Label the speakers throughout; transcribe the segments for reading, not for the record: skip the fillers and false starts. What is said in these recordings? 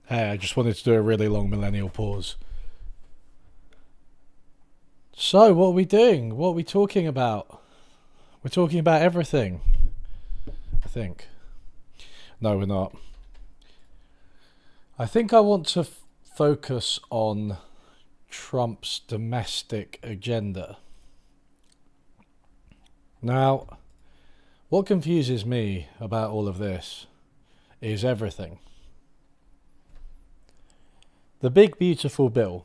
Speaker 1: Hey, I just wanted to do a really long millennial pause. So, what are we doing? What are we talking about? We're talking about everything, I think. No, we're not. I think I want to focus on Trump's domestic agenda. Now, what confuses me about all of this is everything. The big beautiful bill.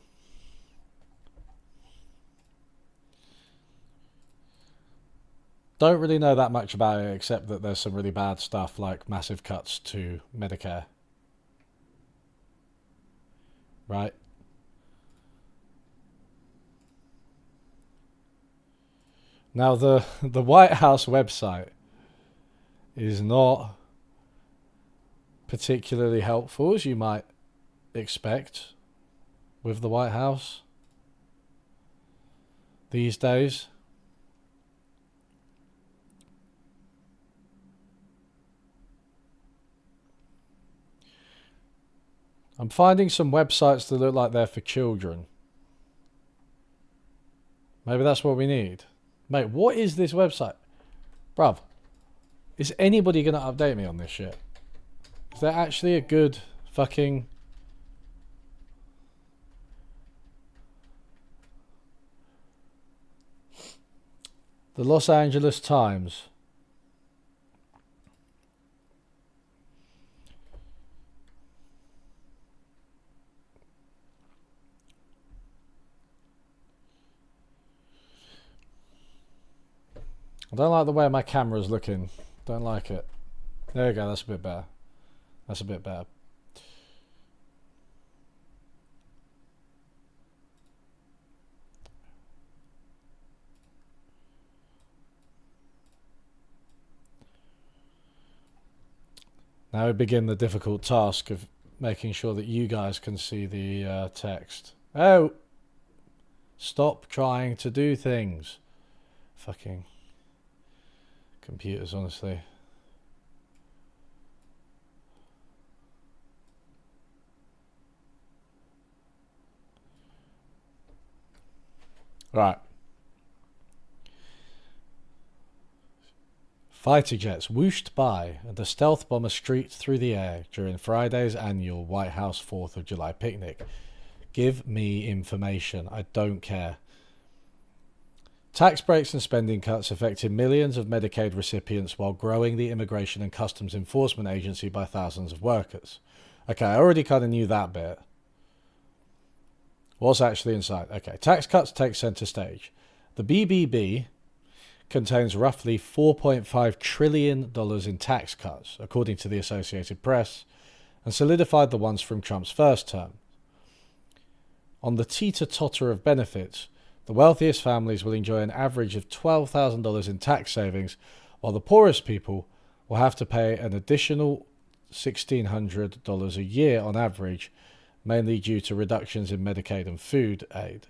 Speaker 1: Don't really know that much about it except that there's some really bad stuff like massive cuts to Medicare. Right? Now the White House website is not particularly helpful as you might expect with the White House these days. I'm finding some websites that look like they're for children. Maybe that's what we need. Mate, what is this website? Bruv, is anybody going to update me on this shit? Is there actually a good fucking... The Los Angeles Times. I don't like the way my camera's looking. Don't like it. There we go, that's a bit better. That's a bit better. Now we begin the difficult task of making sure that you guys can see the text. Oh! Stop trying to do things. Fucking computers, honestly. Right. Fighter jets whooshed by and a stealth bomber streaked through the air during Friday's annual White House 4th of July picnic. Give me information. I don't care. Tax breaks and spending cuts affected millions of Medicaid recipients while growing the Immigration and Customs Enforcement Agency by thousands of workers. Okay, I already kind of knew that bit. What's actually inside? Okay, tax cuts take center stage. The BBB contains roughly $4.5 trillion in tax cuts, according to the Associated Press, and solidified the ones from Trump's first term. On the teeter-totter of benefits, the wealthiest families will enjoy an average of $12,000 in tax savings, while the poorest people will have to pay an additional $1,600 a year on average, mainly due to reductions in Medicaid and food aid.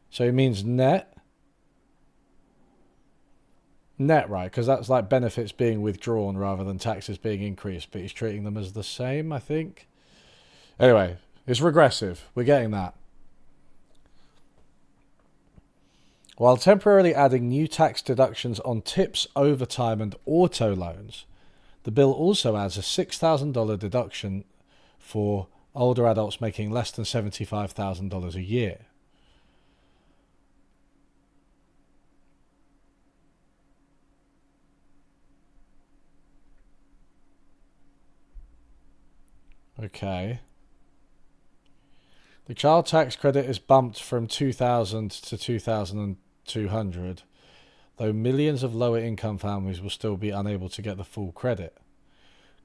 Speaker 1: So it means net, right? Because that's like benefits being withdrawn rather than taxes being increased, but he's treating them as the same, I think. Anyway, it's regressive. We're getting that. While temporarily adding new tax deductions on tips, overtime, and auto loans, the bill also adds a $6,000 deduction for older adults making less than $75,000 a year. Okay. The child tax credit is bumped from $2,000 to $2,200, though millions of lower income families will still be unable to get the full credit.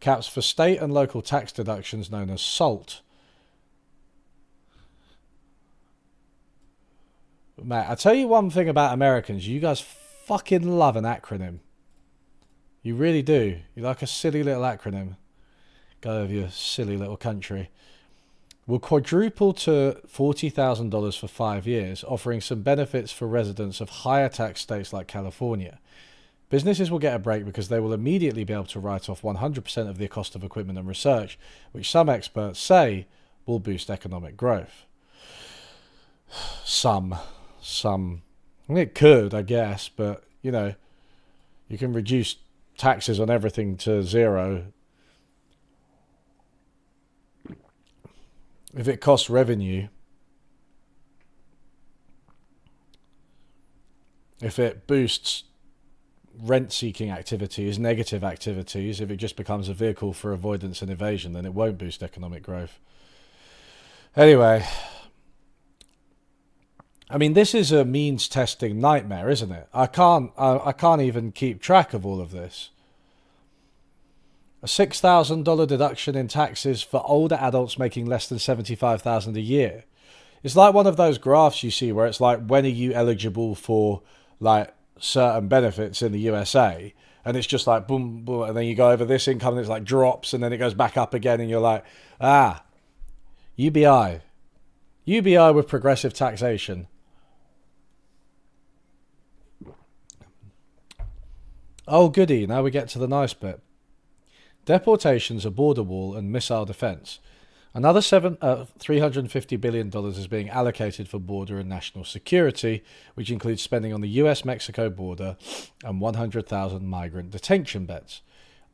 Speaker 1: Caps for state and local tax deductions known as SALT. Matt, I tell you one thing about Americans, you guys fucking love an acronym. You really do. You like a silly little acronym. Go over your silly little country. Will quadruple to $40,000 for 5 years, offering some benefits for residents of higher tax states like California. Businesses will get a break because they will immediately be able to write off 100% of the cost of equipment and research, which some experts say will boost economic growth. Some. I mean, it could, I guess, but, you know, you can reduce taxes on everything to zero. If it costs revenue, if it boosts rent-seeking activities, negative activities, if it just becomes a vehicle for avoidance and evasion, then it won't boost economic growth. Anyway, I mean, this is a means-testing nightmare, isn't it? I can't even keep track of all of this. A $6,000 deduction in taxes for older adults making less than $75,000 a year. It's like one of those graphs you see where it's like, when are you eligible for like certain benefits in the USA? And it's just like boom, boom, and then you go over this income and it's like drops and then it goes back up again and you're like, UBI with progressive taxation. Oh goody, now we get to the nice bit. Deportations, a border wall, and missile defense. Another $350 billion is being allocated for border and national security, which includes spending on the US-Mexico border and 100,000 migrant detention beds.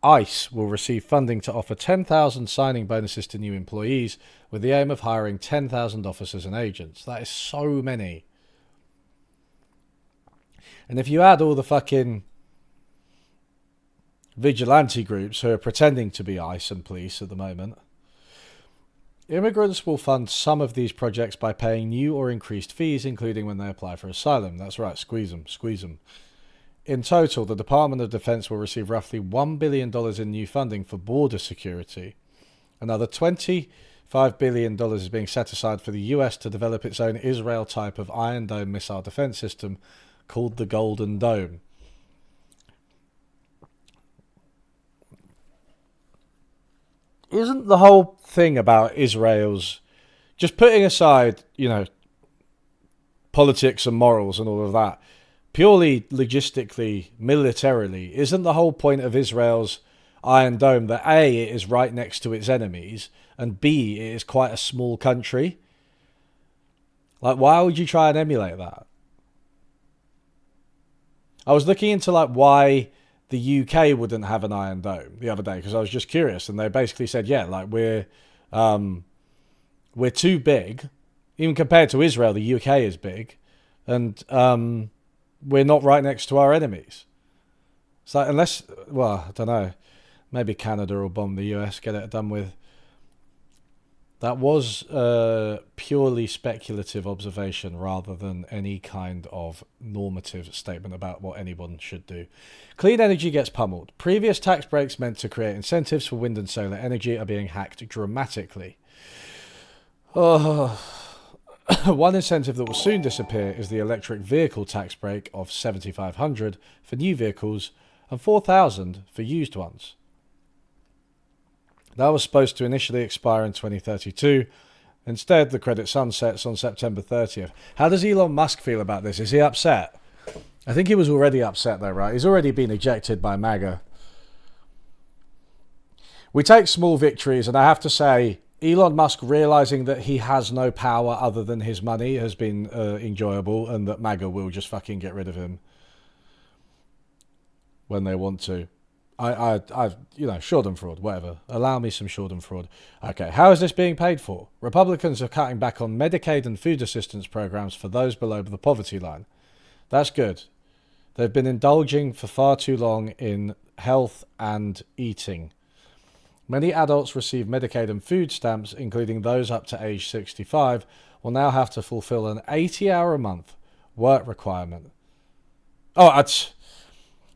Speaker 1: ICE will receive funding to offer 10,000 signing bonuses to new employees with the aim of hiring 10,000 officers and agents. That is so many. And if you add all the fucking vigilante groups who are pretending to be ICE and police at the moment, immigrants will fund some of these projects by paying new or increased fees, including when they apply for asylum. That's right, squeeze them. In total, the Department of Defense will receive roughly $1 billion in new funding for border security. Another $25 billion is being set aside for the US to develop its own Israel type of Iron Dome missile defense system called the Golden Dome. Isn't the whole thing about Israel's, just putting aside, you know, politics and morals and all of that, purely logistically, militarily, isn't the whole point of Israel's Iron Dome that A, it is right next to its enemies, and B, it is quite a small country? Like, why would you try and emulate that? I was looking into like why the UK wouldn't have an Iron Dome the other day because I was just curious, and they basically said, yeah, like we're too big, even compared to Israel. The UK is big, and we're not right next to our enemies. So unless, well, I don't know, maybe Canada will bomb the US, get it done with. That was a purely speculative observation rather than any kind of normative statement about what anyone should do. Clean energy gets pummeled. Previous tax breaks meant to create incentives for wind and solar energy are being hacked dramatically. One incentive that will soon disappear is the electric vehicle tax break of $7,500 for new vehicles and $4,000 for used ones. That was supposed to initially expire in 2032. Instead, the credit sunsets on September 30th. How does Elon Musk feel about this? Is he upset? I think he was already upset though, right? He's already been ejected by MAGA. We take small victories, and I have to say, Elon Musk realizing that he has no power other than his money has been enjoyable, and that MAGA will just fucking get rid of him when they want to. I've, you know, Schadenfreude, whatever. Allow me some Schadenfreude. Okay, how is this being paid for? Republicans are cutting back on Medicaid and food assistance programs for those below the poverty line. That's good. They've been indulging for far too long in health and eating. Many adults receive Medicaid and food stamps, including those up to age 65, will now have to fulfill an 80-hour-a-month work requirement.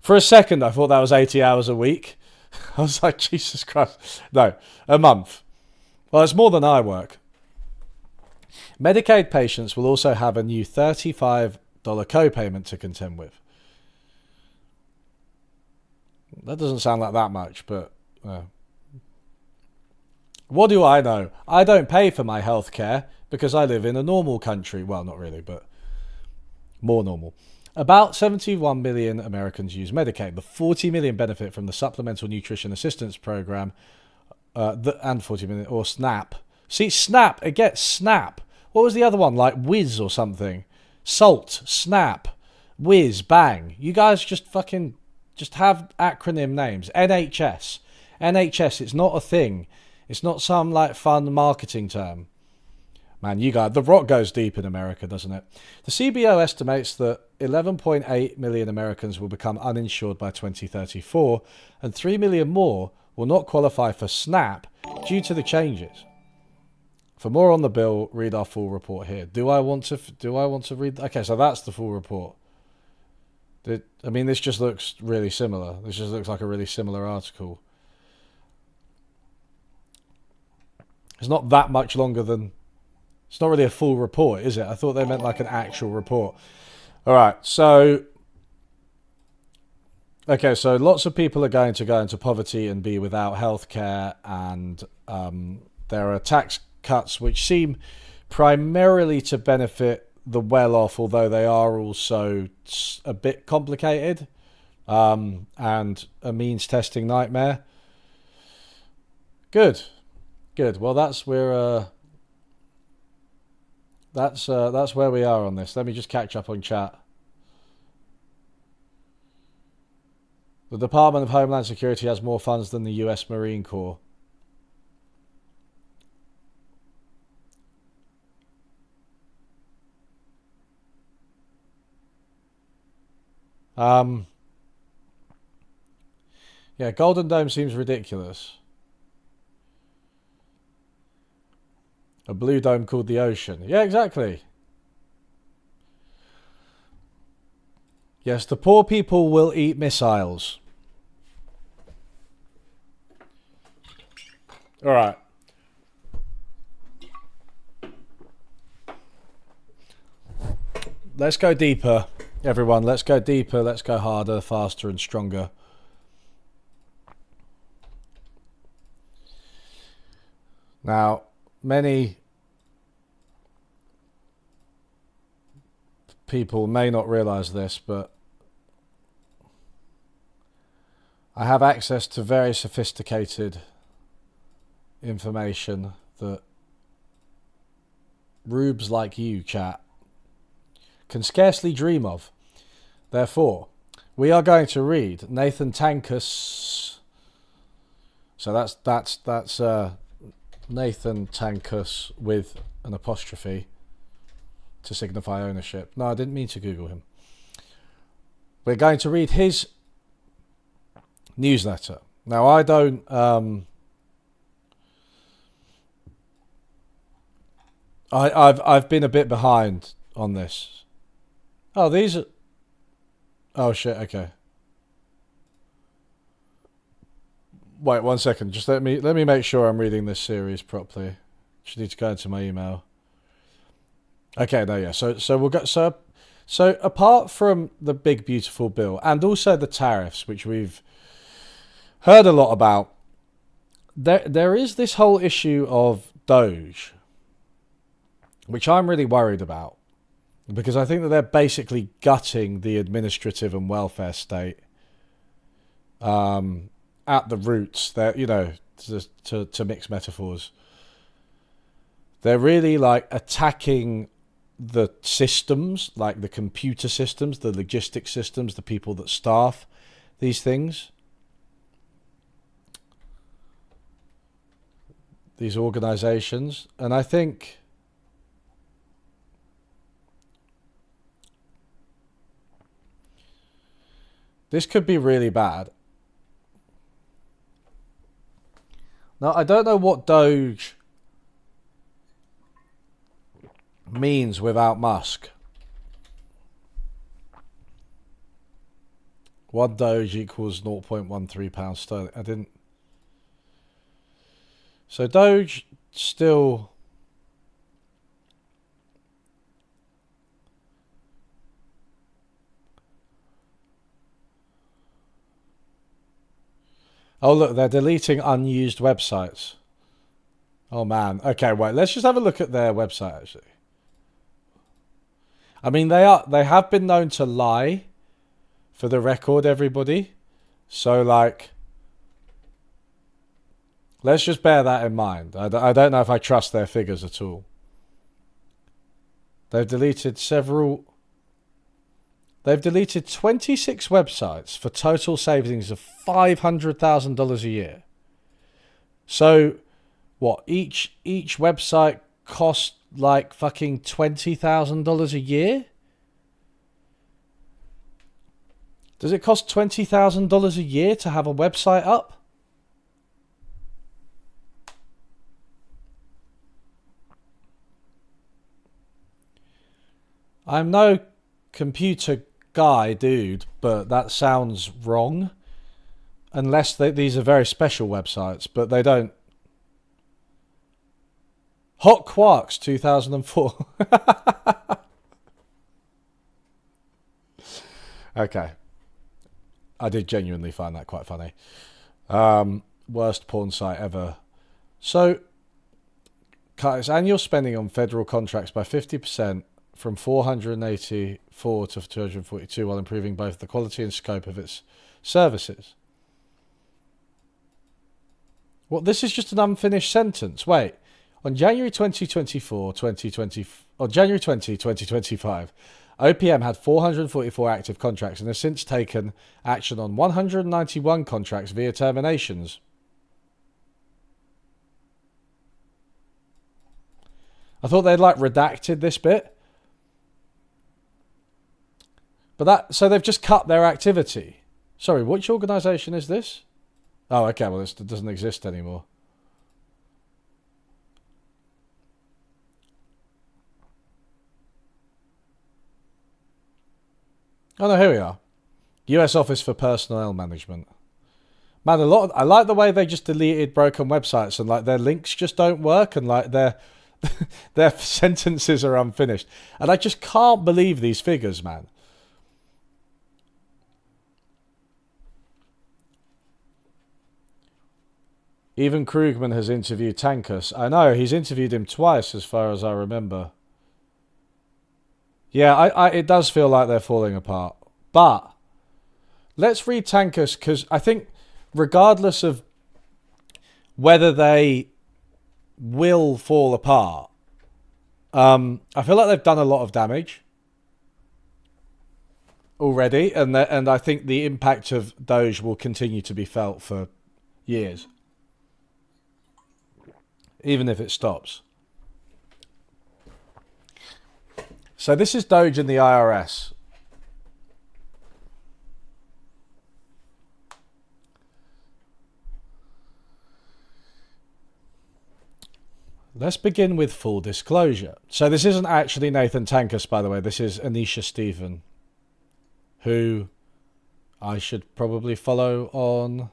Speaker 1: For a second, I thought that was 80 hours a week. I was like, Jesus Christ. No, a month. Well, it's more than I work. Medicaid patients will also have a new $35 copayment to contend with. That doesn't sound like that much, but what do I know? I don't pay for my health care because I live in a normal country. Well, not really, but more normal. About 71 million Americans use Medicaid. The 40 million benefit from the Supplemental Nutrition Assistance Program, and 40 million, or SNAP. See, SNAP, again, SNAP. What was the other one? Like Whiz or something? SALT, SNAP, Whiz, bang. You guys just fucking, just have acronym names. NHS. NHS, it's not a thing. It's not some like fun marketing term. Man, you guys, the rock goes deep in America, doesn't it? The CBO estimates that 11.8 million Americans will become uninsured by 2034, and 3 million more will not qualify for SNAP due to the changes. For more on the bill, read our full report here. Do I want to read? Okay, so that's the full report. I mean, this just looks really similar. This just looks like a really similar article. It's not that much longer than... It's not really a full report, is it? I thought they meant like an actual report. All right, so... Okay, so lots of people are going to go into poverty and be without healthcare, and there are tax cuts which seem primarily to benefit the well-off, although they are also a bit complicated and a means-testing nightmare. Good. Well, that's where we are on this. Let me just catch up on chat. The Department of Homeland Security has more funds than the US Marine Corps. Yeah, Golden Dome seems ridiculous. A blue dome called the Ocean. Yeah, exactly. Yes, the poor people will eat missiles. All right. Let's go deeper, everyone. Let's go deeper. Let's go harder, faster, and stronger. Now, many people may not realize this, but I have access to very sophisticated information that rubes like you, chat, can scarcely dream of. Therefore, we are going to read Nathan Tankus. So that's Nathan Tankus with an apostrophe to signify ownership. No, I didn't mean to Google him. We're going to read his newsletter. Now, I don't... I've been a bit behind on this. Oh, these are... Oh, shit, okay. Wait, 1 second. Just let me make sure I'm reading this series properly. Just need to go into my email. Okay, no, yeah. So we'll go. So apart from the big beautiful bill and also the tariffs, which we've heard a lot about, there is this whole issue of Doge, which I'm really worried about, because I think that they're basically gutting the administrative and welfare state at the roots. They're, you know, to mix metaphors, they're really like attacking the systems, like the computer systems, the logistic systems, the people that staff these things, these organizations. And I think this could be really bad. Now, I don't know what Doge means without Musk. 1 Doge equals 0.13 pounds sterling. I didn't... So Doge still... Oh, look, they're deleting unused websites. Oh, man. Okay, wait. Let's just have a look at their website, actually. I mean, they have been known to lie, for the record, everybody. So, like, let's just bear that in mind. I don't know if I trust their figures at all. They've deleted 26 websites for total savings of $500,000 a year. So, what, each website cost like fucking $20,000 a year? Does it cost $20,000 a year to have a website up? I'm no computer guy, dude, but that sounds wrong. Unless these are very special websites, but they don't. Hot Quarks 2004. Okay. I did genuinely find that quite funny. Worst porn site ever. So, cut its annual spending on federal contracts by 50% from 484 to 242 while improving both the quality and scope of its services. Well, this is just an unfinished sentence. Wait. On January 2025, OPM had 444 active contracts and has since taken action on 191 contracts via terminations. I thought they'd like redacted this bit. So they've just cut their activity. Sorry, which organisation is this? Oh, okay, well, it doesn't exist anymore. Oh no, here we are. US Office for Personnel Management. Man, I like the way they just deleted broken websites and like their links just don't work and like their sentences are unfinished. And I just can't believe these figures, man. Even Krugman has interviewed Tankus. I know, he's interviewed him twice as far as I remember. Yeah, it does feel like they're falling apart. But let's read Tankus, because I think regardless of whether they will fall apart, I feel like they've done a lot of damage already, and I think the impact of Doge will continue to be felt for years, even if it stops. So this is Doge and the IRS. Let's begin with full disclosure. So this isn't actually Nathan Tankus, by the way. This is Anisha Stephen, who I should probably follow on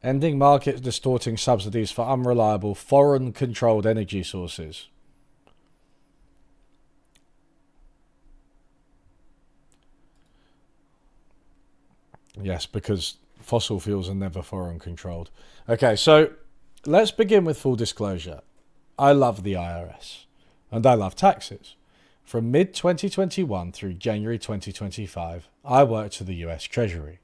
Speaker 1: ending market distorting subsidies for unreliable foreign-controlled energy sources. Yes, because fossil fuels are never foreign-controlled. Okay, so let's begin with full disclosure. I love the IRS, and I love taxes. From mid-2021 through January 2025, I worked for the US Treasury.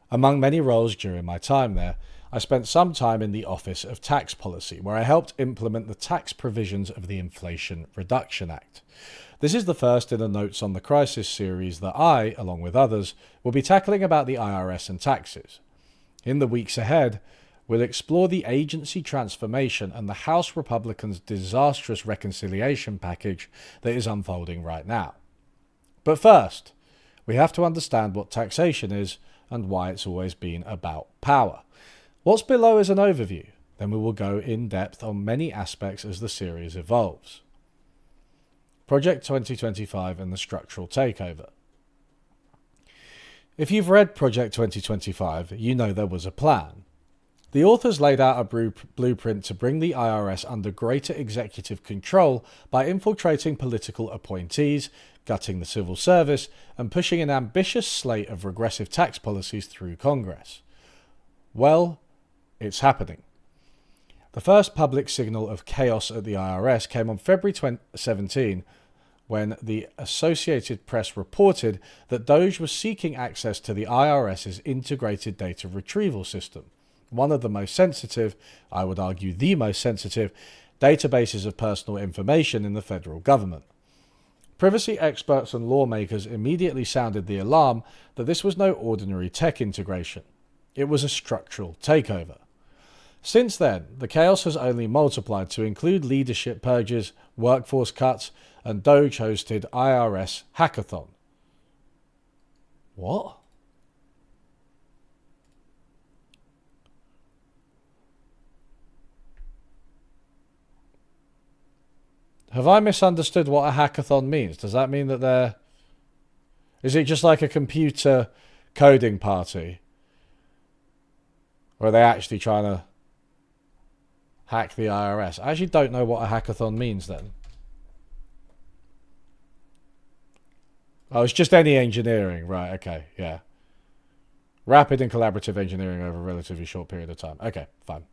Speaker 1: Among many roles during my time there, I spent some time in the Office of Tax Policy, where I helped implement the tax provisions of the Inflation Reduction Act. This is the first in the Notes on the Crisis series that I, along with others, will be tackling about the IRS and taxes. In the weeks ahead, we'll explore the agency transformation and the House Republicans' disastrous reconciliation package that is unfolding right now. But first, we have to understand what taxation is and why it's always been about power. What's below is an overview, then we will go in depth on many aspects as the series evolves. Project 2025 and the structural takeover. If you've read Project 2025, you know there was a plan. The authors laid out a blueprint to bring the IRS under greater executive control by infiltrating political appointees, gutting the civil service, and pushing an ambitious slate of regressive tax policies through Congress. Well, it's happening. The first public signal of chaos at the IRS came on February 2017 when the Associated Press reported that Doge was seeking access to the IRS's integrated data retrieval system, one of the most sensitive, I would argue the most sensitive, databases of personal information in the federal government. Privacy experts and lawmakers immediately sounded the alarm that this was no ordinary tech integration. It was a structural takeover. Since then, the chaos has only multiplied to include leadership purges, workforce cuts, and Doge-hosted IRS hackathon. What? Have I misunderstood what a hackathon means? Does that mean that they're... Is it just like a computer coding party? Or are they actually trying to hack the IRS? I actually don't know what a hackathon means then. Oh, it's just any engineering. Right, okay, yeah. Rapid and collaborative engineering over a relatively short period of time. Okay, fine.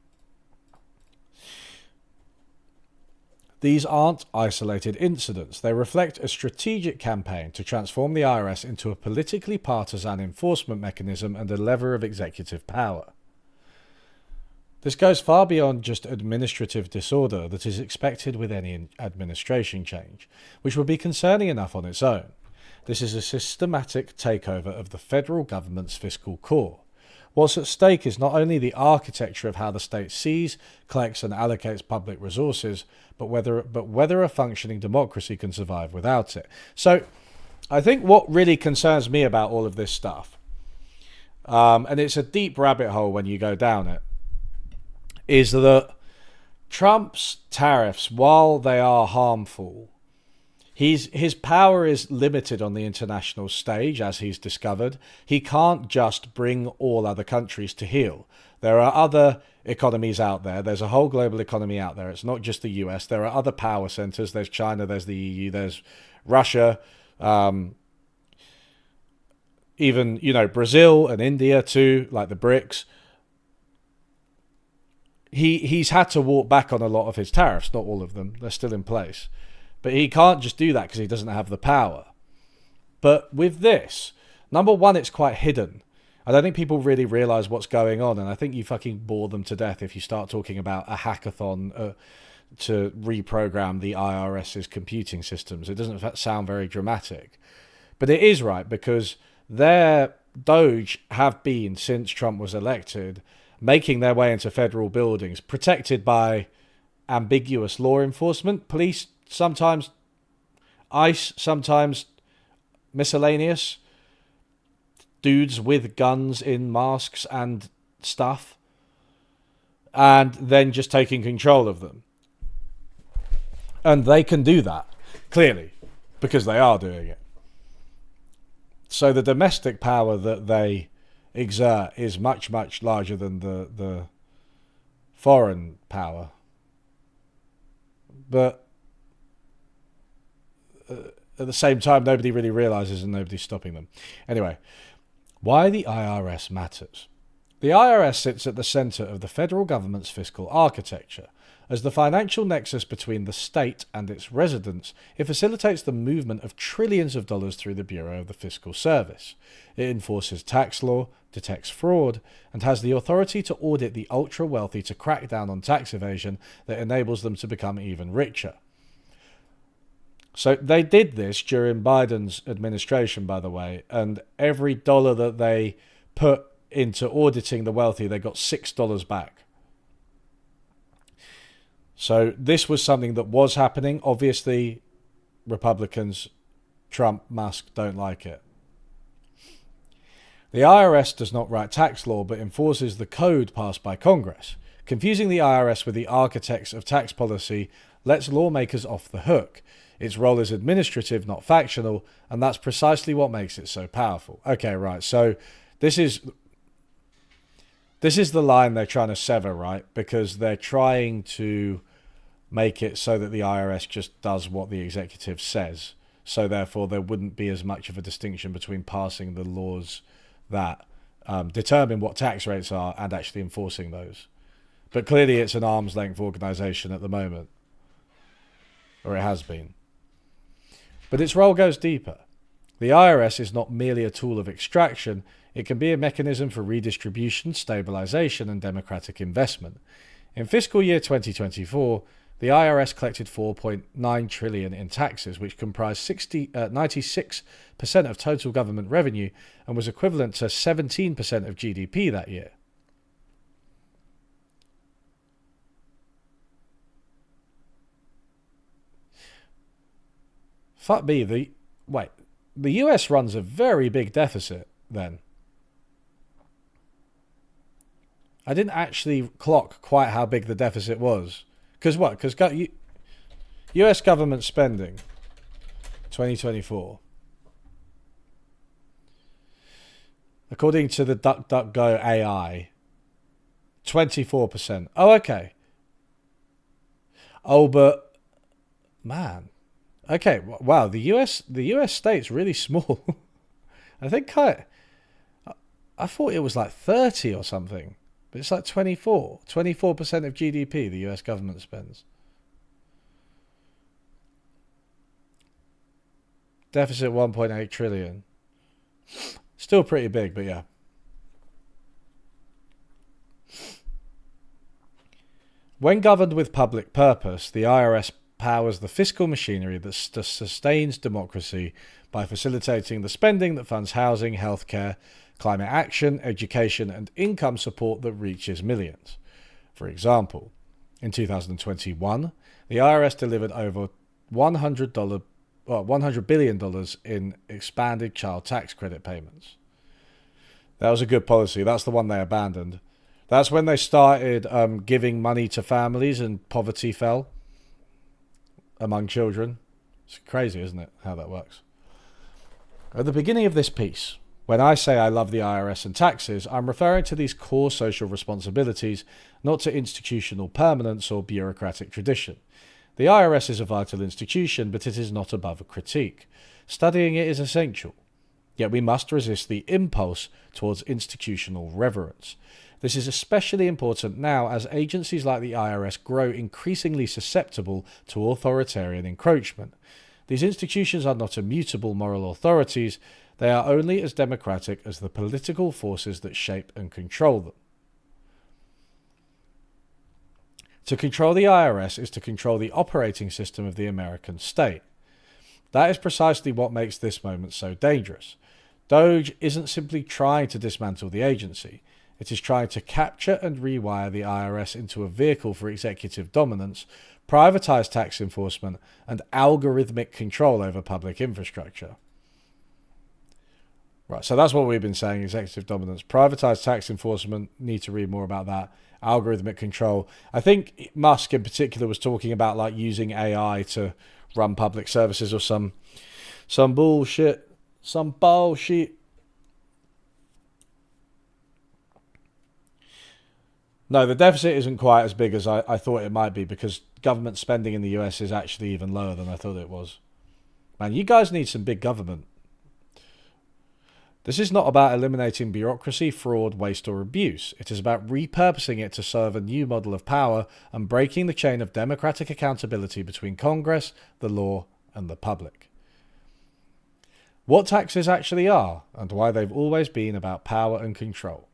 Speaker 1: These aren't isolated incidents. They reflect a strategic campaign to transform the IRS into a politically partisan enforcement mechanism and a lever of executive power. This goes far beyond just administrative disorder that is expected with any administration change, which would be concerning enough on its own. This is a systematic takeover of the federal government's fiscal core. What's at stake is not only the architecture of how the state sees, collects and allocates public resources, but whether a functioning democracy can survive without it. So I think what really concerns me about all of this stuff, and it's a deep rabbit hole when you go down it, is that Trump's tariffs, while they are harmful, his power is limited on the international stage, as he's discovered. He can't just bring all other countries to heel. There are other economies out there. There's a whole global economy out there. It's not just the US. There are other power centers. There's China, there's the EU, there's Russia, even, Brazil and India too, like the BRICS. He's had to walk back on a lot of his tariffs, not all of them. They're still in place. But he can't just do that because he doesn't have the power. But with this, number one, it's quite hidden. I don't think people really realize what's going on, and I think you fucking bore them to death if you start talking about a hackathon to reprogram the IRS's computing systems. It doesn't sound very dramatic. But it is, right, because their Doge have been, since Trump was elected, making their way into federal buildings, protected by ambiguous law enforcement, police, sometimes ICE, sometimes miscellaneous dudes with guns in masks and stuff, and then just taking control of them. And they can do that, clearly, because they are doing it. So the domestic power that they exert is much, much larger than the foreign power. But at the same time, nobody really realizes and nobody's stopping them. Anyway, why the IRS matters. The IRS sits at the center of the federal government's fiscal architecture. As the financial nexus between the state and its residents, it facilitates the movement of trillions of dollars through the Bureau of the Fiscal Service. It enforces tax law, detects fraud, and has the authority to audit the ultra-wealthy to crack down on tax evasion that enables them to become even richer. So they did this during Biden's administration, by the way, and every dollar that they put into auditing the wealthy, they got $6 back. So this was something that was happening. Obviously, Republicans, Trump, Musk, don't like it. The IRS does not write tax law, but enforces the code passed by Congress. Confusing the IRS with the architects of tax policy lets lawmakers off the hook. Its role is administrative, not factional, and that's precisely what makes it so powerful. Okay, right, so this is the line they're trying to sever, right? Because they're trying to make it so that the IRS just does what the executive says. So therefore, there wouldn't be as much of a distinction between passing the laws that determine what tax rates are and actually enforcing those. But clearly it's an arm's length organisation at the moment, or it has been. But its role goes deeper. The IRS is not merely a tool of extraction, it can be a mechanism for redistribution, stabilisation and democratic investment. In fiscal year 2024, the IRS collected $4.9 trillion in taxes, which comprised 96% of total government revenue and was equivalent to 17% of GDP that year. Fuck me, the US runs a very big deficit then. I didn't actually clock quite how big the deficit was. Because what? Because US government spending, 2024. According to the DuckDuckGo AI, 24%. Oh, okay. Oh, but man. Okay, wow, the US state's really small. I think I thought it was like 30 or something. But it's like 24% of GDP the US government spends. Deficit 1.8 trillion. Still pretty big, but yeah. When governed with public purpose, the IRS powers the fiscal machinery that sustains democracy by facilitating the spending that funds housing, healthcare, climate action, education, and income support that reaches millions. For example, in 2021, the IRS delivered over $100 billion in expanded child tax credit payments. That was a good policy. That's the one they abandoned. That's when they started giving money to families and poverty fell among children. It's crazy, isn't it, how that works? At the beginning of this piece, when I say I love the IRS and taxes, I'm referring to these core social responsibilities, not to institutional permanence or bureaucratic tradition. The IRS is a vital institution, but it is not above a critique. Studying it is essential. Yet we must resist the impulse towards institutional reverence. This is especially important now as agencies like the IRS grow increasingly susceptible to authoritarian encroachment. These institutions are not immutable moral authorities, they are only as democratic as the political forces that shape and control them. To control the IRS is to control the operating system of the American state. That is precisely what makes this moment so dangerous. DOGE isn't simply trying to dismantle the agency. It is trying to capture and rewire the IRS into a vehicle for executive dominance, privatized tax enforcement, and algorithmic control over public infrastructure. Right, so that's what we've been saying, executive dominance. Privatized tax enforcement, need to read more about that. Algorithmic control. I think Musk in particular was talking about like using AI to run public services or some bullshit. Some bullshit. No, the deficit isn't quite as big as I thought it might be because government spending in the US is actually even lower than I thought it was. Man, you guys need some big government. This is not about eliminating bureaucracy, fraud, waste or abuse. It is about repurposing it to serve a new model of power and breaking the chain of democratic accountability between Congress, the law and the public. What taxes actually are and why they've always been about power and control.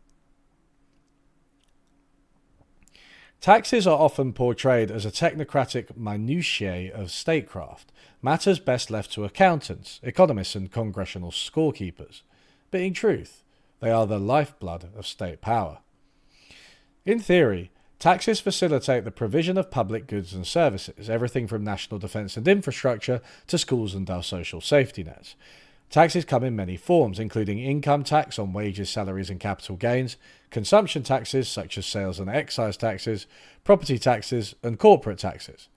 Speaker 1: Taxes are often portrayed as a technocratic minutiae of statecraft, matters best left to accountants, economists and congressional scorekeepers. But in truth, they are the lifeblood of state power. In theory, taxes facilitate the provision of public goods and services, everything from national defence and infrastructure to schools and our social safety nets. Taxes come in many forms, including income tax on wages, salaries and capital gains, consumption taxes such as sales and excise taxes, property taxes and corporate taxes.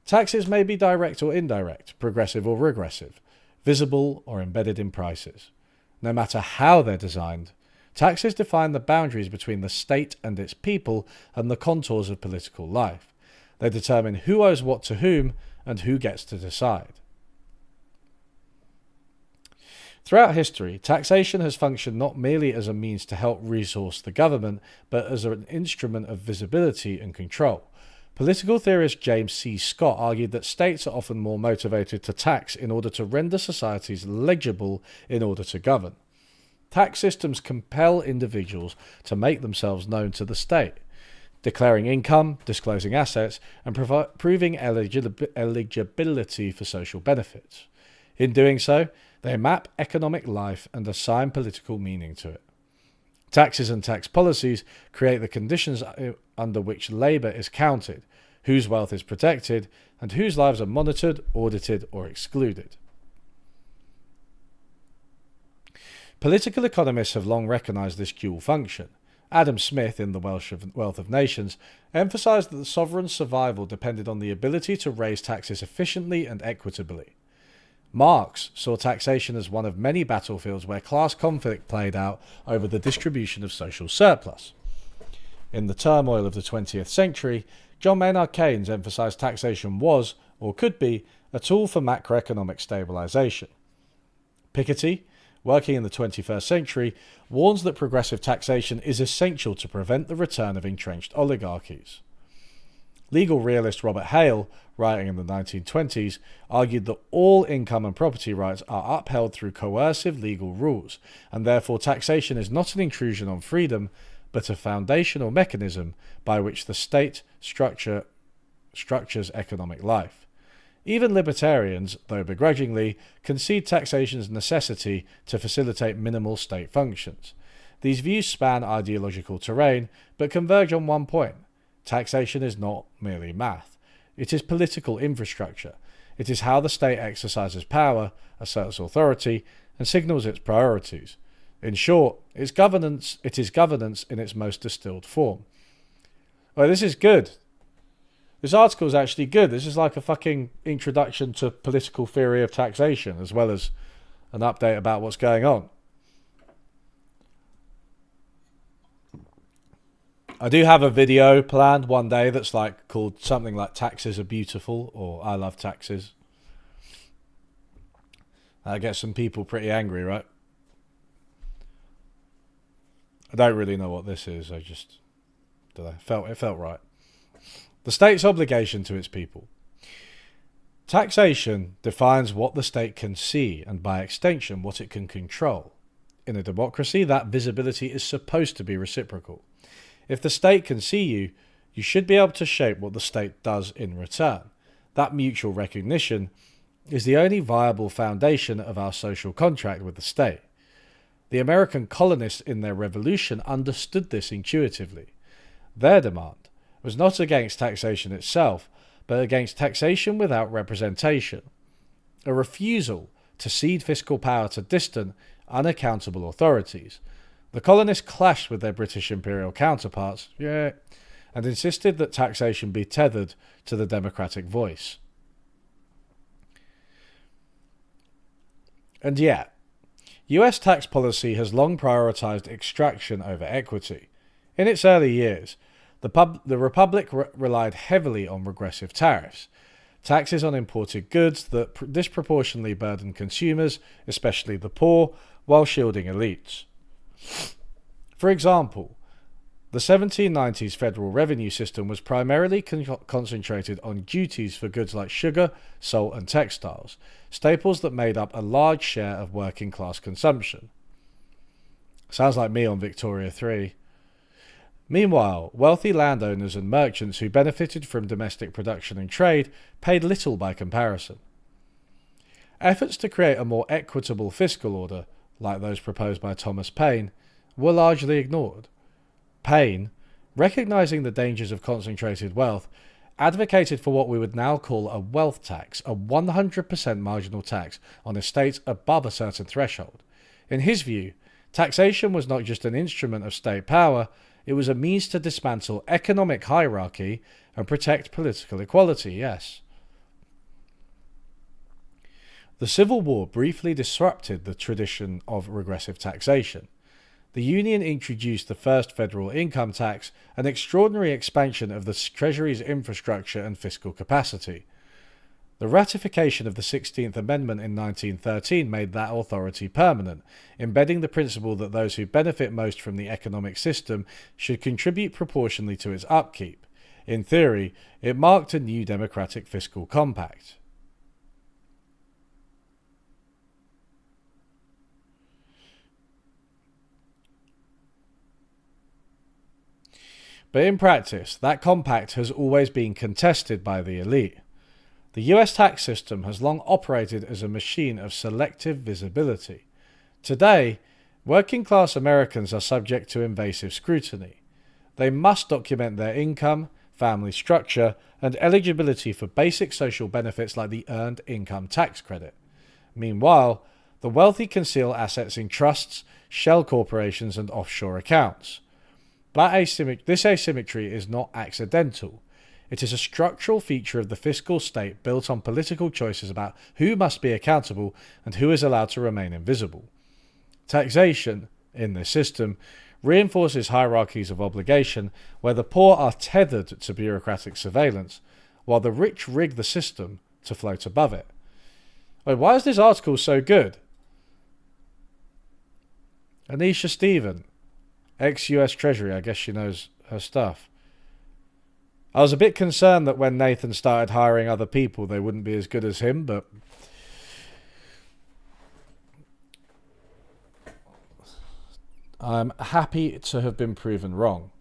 Speaker 1: Taxes may be direct or indirect, progressive or regressive, visible or embedded in prices. No matter how they're designed, taxes define the boundaries between the state and its people and the contours of political life. They determine who owes what to whom and who gets to decide. Throughout history, taxation has functioned not merely as a means to help resource the government, but as an instrument of visibility and control. Political theorist James C. Scott argued that states are often more motivated to tax in order to render societies legible in order to govern. Tax systems compel individuals to make themselves known to the state, declaring income, disclosing assets, and proving eligibility for social benefits. In doing so, they map economic life and assign political meaning to it. Taxes and tax policies create the conditions under which labour is counted, whose wealth is protected, and whose lives are monitored, audited, or excluded. Political economists have long recognised this dual function. Adam Smith, in The Wealth of Nations, emphasised that the sovereign's survival depended on the ability to raise taxes efficiently and equitably. Marx saw taxation as one of many battlefields where class conflict played out over the distribution of social surplus. In the turmoil of the 20th century, John Maynard Keynes emphasised taxation was, or could be, a tool for macroeconomic stabilisation. Piketty, working in the 21st century, warns that progressive taxation is essential to prevent the return of entrenched oligarchies. Legal realist Robert Hale, writing in the 1920s, argued that all income and property rights are upheld through coercive legal rules, and therefore taxation is not an intrusion on freedom, but a foundational mechanism by which the state structures economic life. Even libertarians, though begrudgingly, concede taxation's necessity to facilitate minimal state functions. These views span ideological terrain, but converge on one point. Taxation is not merely math. It is political infrastructure. It is how the state exercises power, asserts authority, and signals its priorities. In short, it is governance in its most distilled form. Well, this is good. This article is actually good. This is like a fucking introduction to political theory of taxation, as well as an update about what's going on. I do have a video planned one day that's like called something like Taxes Are Beautiful or I Love Taxes. That gets some people pretty angry, right? I don't really know what this is. It felt right. The state's obligation to its people. Taxation defines what the state can see and by extension what it can control. In a democracy, that visibility is supposed to be reciprocal. If the state can see you, you should be able to shape what the state does in return. That mutual recognition is the only viable foundation of our social contract with the state. The American colonists in their revolution understood this intuitively. Their demand was not against taxation itself, but against taxation without representation, a refusal to cede fiscal power to distant, unaccountable authorities. The colonists clashed with their British imperial counterparts, and insisted that taxation be tethered to the democratic voice. And yet, US tax policy has long prioritized extraction over equity. In its early years, the Republic relied heavily on regressive tariffs, taxes on imported goods that disproportionately burdened consumers, especially the poor, while shielding elites. For example, the 1790s federal revenue system was primarily concentrated on duties for goods like sugar, salt, and textiles, staples that made up a large share of working class consumption. Sounds like me on Victoria 3. Meanwhile, wealthy landowners and merchants who benefited from domestic production and trade paid little by comparison. Efforts to create a more equitable fiscal order, like those proposed by Thomas Paine, were largely ignored. Paine, recognizing the dangers of concentrated wealth, advocated for what we would now call a wealth tax, a 100% marginal tax on estates above a certain threshold. In his view, taxation was not just an instrument of state power, it was a means to dismantle economic hierarchy and protect political equality, yes. The Civil War briefly disrupted the tradition of regressive taxation. The Union introduced the first federal income tax, an extraordinary expansion of the Treasury's infrastructure and fiscal capacity. The ratification of the 16th Amendment in 1913 made that authority permanent, embedding the principle that those who benefit most from the economic system should contribute proportionally to its upkeep. In theory, it marked a new democratic fiscal compact. But in practice, that compact has always been contested by the elite. The US tax system has long operated as a machine of selective visibility. Today, working class Americans are subject to invasive scrutiny. They must document their income, family structure, and eligibility for basic social benefits like the Earned Income Tax Credit. Meanwhile, the wealthy conceal assets in trusts, shell corporations, and offshore accounts. This asymmetry is not accidental. It is a structural feature of the fiscal state built on political choices about who must be accountable and who is allowed to remain invisible. Taxation, in this system, reinforces hierarchies of obligation where the poor are tethered to bureaucratic surveillance, while the rich rig the system to float above it. Wait, why is this article so good? Anisha Stephen, ex-US Treasury, I guess she knows her stuff. I was a bit concerned that when Nathan started hiring other people, they wouldn't be as good as him, but I'm happy to have been proven wrong.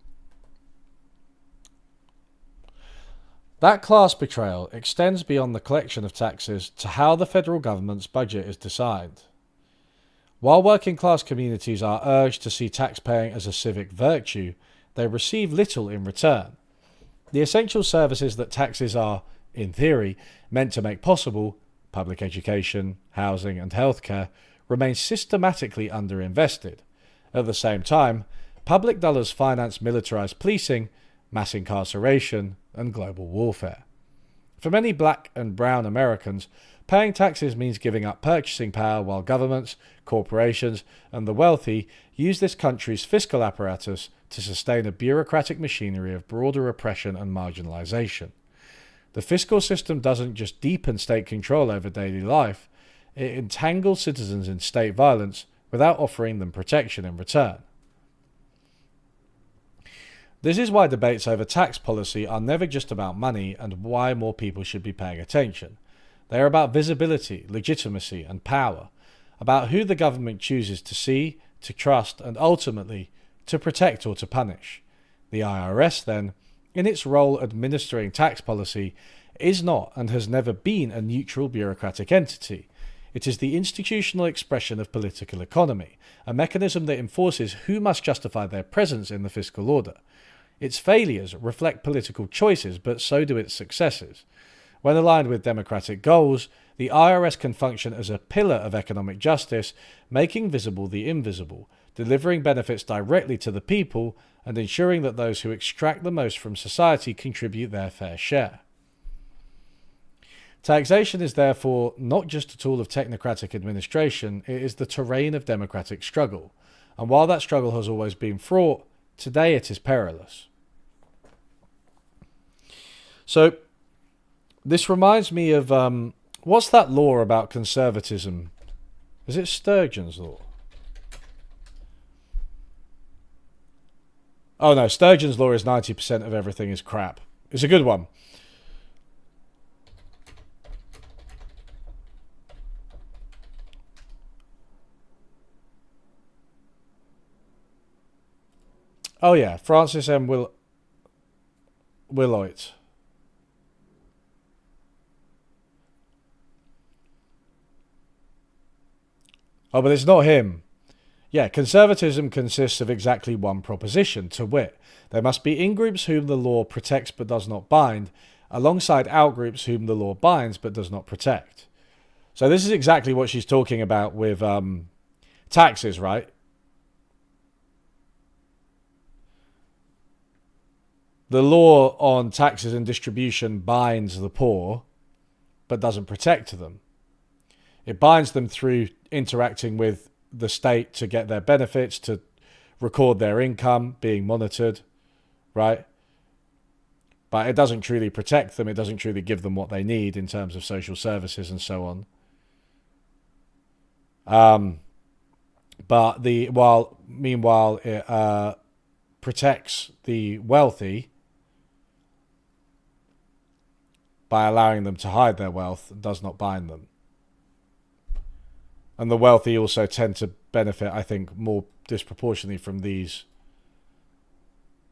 Speaker 1: That class betrayal extends beyond the collection of taxes to how the federal government's budget is decided. While working class communities are urged to see tax paying as a civic virtue, they receive little in return. The essential services that taxes are, in theory, meant to make possible, public education, housing, and healthcare, remain systematically underinvested. At the same time, public dollars finance militarized policing, mass incarceration, and global warfare. For many black and brown Americans, paying taxes means giving up purchasing power while governments, corporations, and the wealthy use this country's fiscal apparatus to sustain a bureaucratic machinery of broader oppression and marginalization. The fiscal system doesn't just deepen state control over daily life, it entangles citizens in state violence without offering them protection in return. This is why debates over tax policy are never just about money and why more people should be paying attention. They are about visibility, legitimacy, and power, about who the government chooses to see, to trust, and ultimately to protect or to punish. The IRS, then, in its role administering tax policy, is not and has never been a neutral bureaucratic entity. It is the institutional expression of political economy, a mechanism that enforces who must justify their presence in the fiscal order. Its failures reflect political choices, but so do its successes. When aligned with democratic goals, the IRS can function as a pillar of economic justice, making visible the invisible, delivering benefits directly to the people, and ensuring that those who extract the most from society contribute their fair share. Taxation is therefore not just a tool of technocratic administration, it is the terrain of democratic struggle. And while that struggle has always been fraught, today it is perilous. So, this reminds me of, what's that law about conservatism? Is it Sturgeon's law? Oh no, Sturgeon's law is 90% of everything is crap. It's a good one. Oh yeah, Francis M. Willoit. Oh, but it's not him. Yeah, conservatism consists of exactly one proposition, to wit, there must be in-groups whom the law protects but does not bind, alongside out-groups whom the law binds but does not protect. So this is exactly what she's talking about with taxes, right? The law on taxes and distribution binds the poor, but doesn't protect them. It binds them through interacting with the state to get their benefits, to record their income, being monitored, right? but it doesn't truly protect them. It doesn't truly give them what they need in terms of social services and so on. But meanwhile, it protects the wealthy by allowing them to hide their wealth and does not bind them. And the wealthy also tend to benefit, I think, more disproportionately from these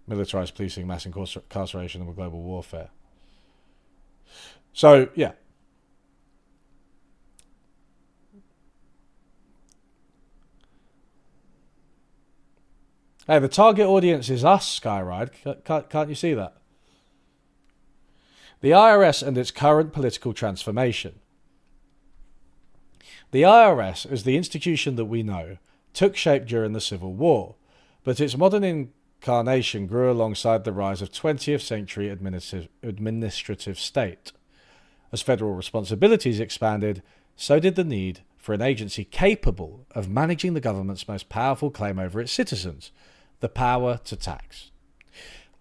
Speaker 1: militarized policing, mass incarceration, and global warfare. So, yeah. Hey, the target audience is us, Skyride. Can't you see that? The IRS and its current political transformation. The IRS, as the institution that we know, took shape during the Civil War, but its modern incarnation grew alongside the rise of 20th century administrative state. As federal responsibilities expanded, so did the need for an agency capable of managing the government's most powerful claim over its citizens, the power to tax.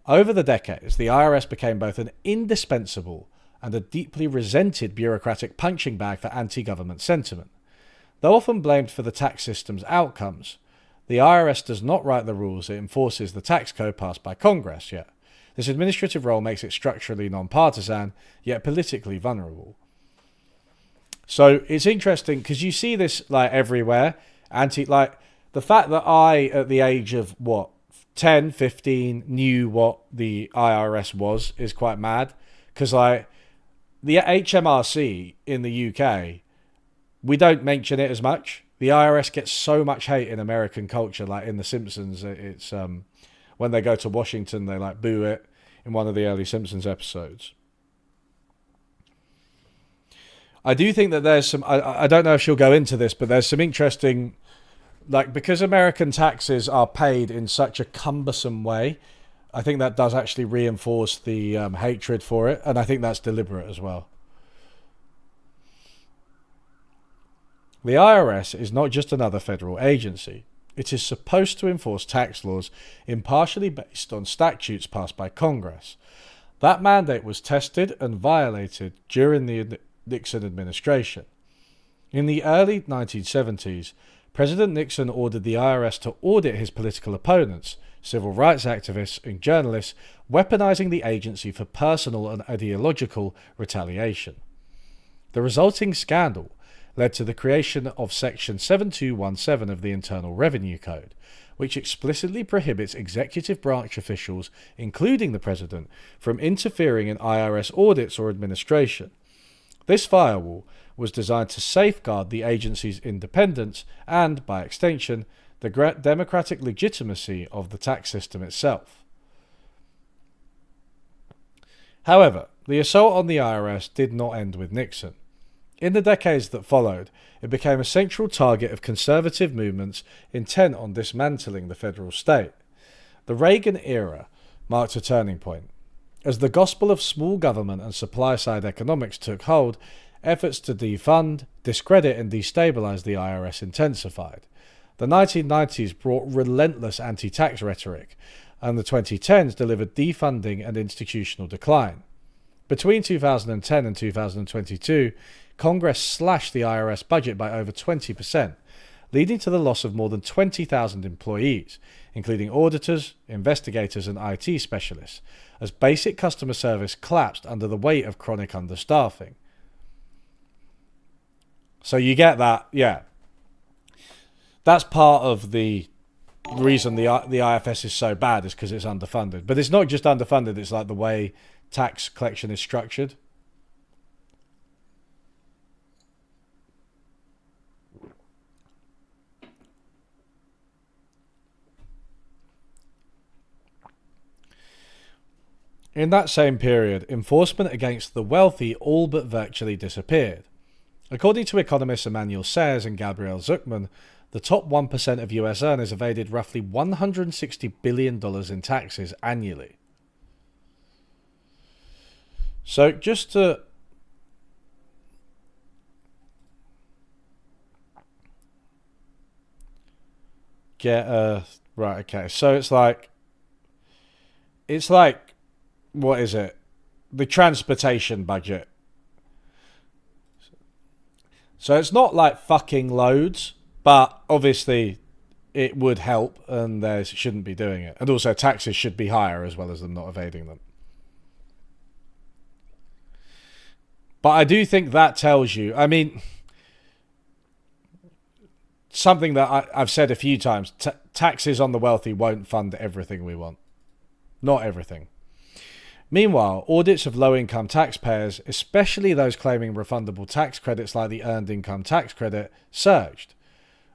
Speaker 1: Over the decades, the IRS became both an indispensable and a deeply resented bureaucratic punching bag for anti-government sentiment. Though often blamed for the tax system's outcomes, the IRS does not write the rules, it enforces the tax code passed by Congress, yet. This administrative role makes it structurally non-partisan, yet politically vulnerable. So it's interesting because you see this everywhere. The fact that I, at the age of 10, 15, knew what the IRS was is quite mad. Because the HMRC in the UK, we don't mention it as much. The IRS gets so much hate in American culture, like in The Simpsons. It's when they go to Washington, they boo it in one of the early Simpsons episodes. I do think that there's some, I don't know if she'll go into this, but there's some interesting, because American taxes are paid in such a cumbersome way, I think that does actually reinforce the hatred for it, and I think that's deliberate as well. The IRS is not just another federal agency. It is supposed to enforce tax laws impartially based on statutes passed by Congress. That mandate was tested and violated during the Nixon administration. In the early 1970s, President Nixon ordered the IRS to audit his political opponents, civil rights activists, and journalists, weaponizing the agency for personal and ideological retaliation. The resulting scandal led to the creation of Section 7217 of the Internal Revenue Code, which explicitly prohibits executive branch officials, including the President, from interfering in IRS audits or administration. This firewall was designed to safeguard the agency's independence and, by extension, the democratic legitimacy of the tax system itself. However, the assault on the IRS did not end with Nixon. In the decades that followed, it became a central target of conservative movements intent on dismantling the federal state. The Reagan era marked a turning point. As the gospel of small government and supply-side economics took hold, efforts to defund, discredit, and destabilize the IRS intensified. The 1990s brought relentless anti-tax rhetoric, and the 2010s delivered defunding and institutional decline. Between 2010 and 2022, Congress slashed the IRS budget by over 20%, leading to the loss of more than 20,000 employees, including auditors, investigators, and IT specialists, as basic customer service collapsed under the weight of chronic understaffing. So you get that, yeah. That's part of the reason the IFS is so bad is because it's underfunded. But it's not just underfunded, it's the way tax collection is structured. In that same period, enforcement against the wealthy all but virtually disappeared. According to economists Emmanuel Sayers and Gabriel Zuckman, the top 1% of US earners evaded roughly $160 billion in taxes annually. So just to get right, okay. So it's like what is it? the transportation budget. So it's not like fucking loads, but obviously it would help, and they shouldn't be doing it. And also taxes should be higher as well as them not evading them. But I do think that tells you, I mean, something that I've said a few times, taxes on the wealthy won't fund everything we want. Not everything. Meanwhile, audits of low-income taxpayers, especially those claiming refundable tax credits like the Earned Income Tax Credit, surged.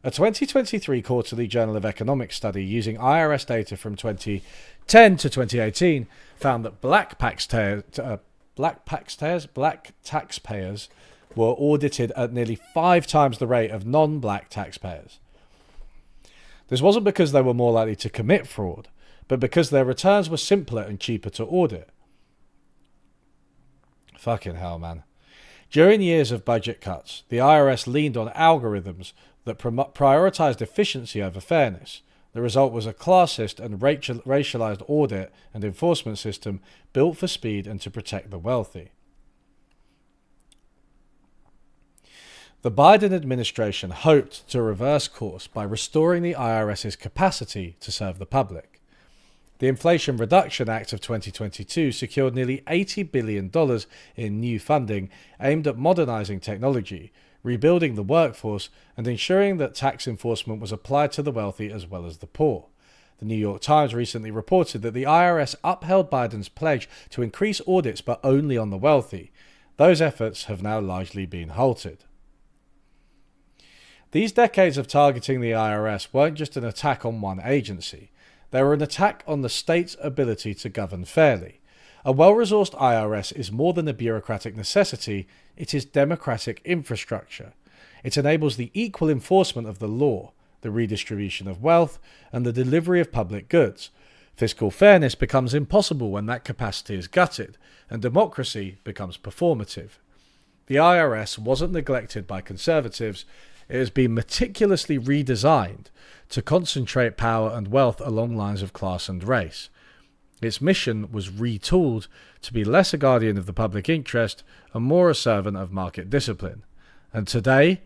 Speaker 1: A 2023 Quarterly Journal of Economics study using IRS data from 2010 to 2018 found that black taxpayers were audited at nearly 5 times the rate of non-black taxpayers. This wasn't because they were more likely to commit fraud, but because their returns were simpler and cheaper to audit. Fucking hell, man. During years of budget cuts, the IRS leaned on algorithms that prioritized efficiency over fairness. The result was a classist and racialized audit and enforcement system built for speed and to protect the wealthy. The Biden administration hoped to reverse course by restoring the IRS's capacity to serve the public. The Inflation Reduction Act of 2022 secured nearly $80 billion in new funding aimed at modernizing technology, rebuilding the workforce, and ensuring that tax enforcement was applied to the wealthy as well as the poor. The New York Times recently reported that the IRS upheld Biden's pledge to increase audits but only on the wealthy. Those efforts have now largely been halted. These decades of targeting the IRS weren't just an attack on one agency. They were an attack on the state's ability to govern fairly. A well-resourced IRS is more than a bureaucratic necessity, it is democratic infrastructure. It enables the equal enforcement of the law, the redistribution of wealth, and the delivery of public goods. Fiscal fairness becomes impossible when that capacity is gutted, and democracy becomes performative. The IRS wasn't neglected by conservatives. It has been meticulously redesigned to concentrate power and wealth along lines of class and race. Its mission was retooled to be less a guardian of the public interest and more a servant of market discipline. And today,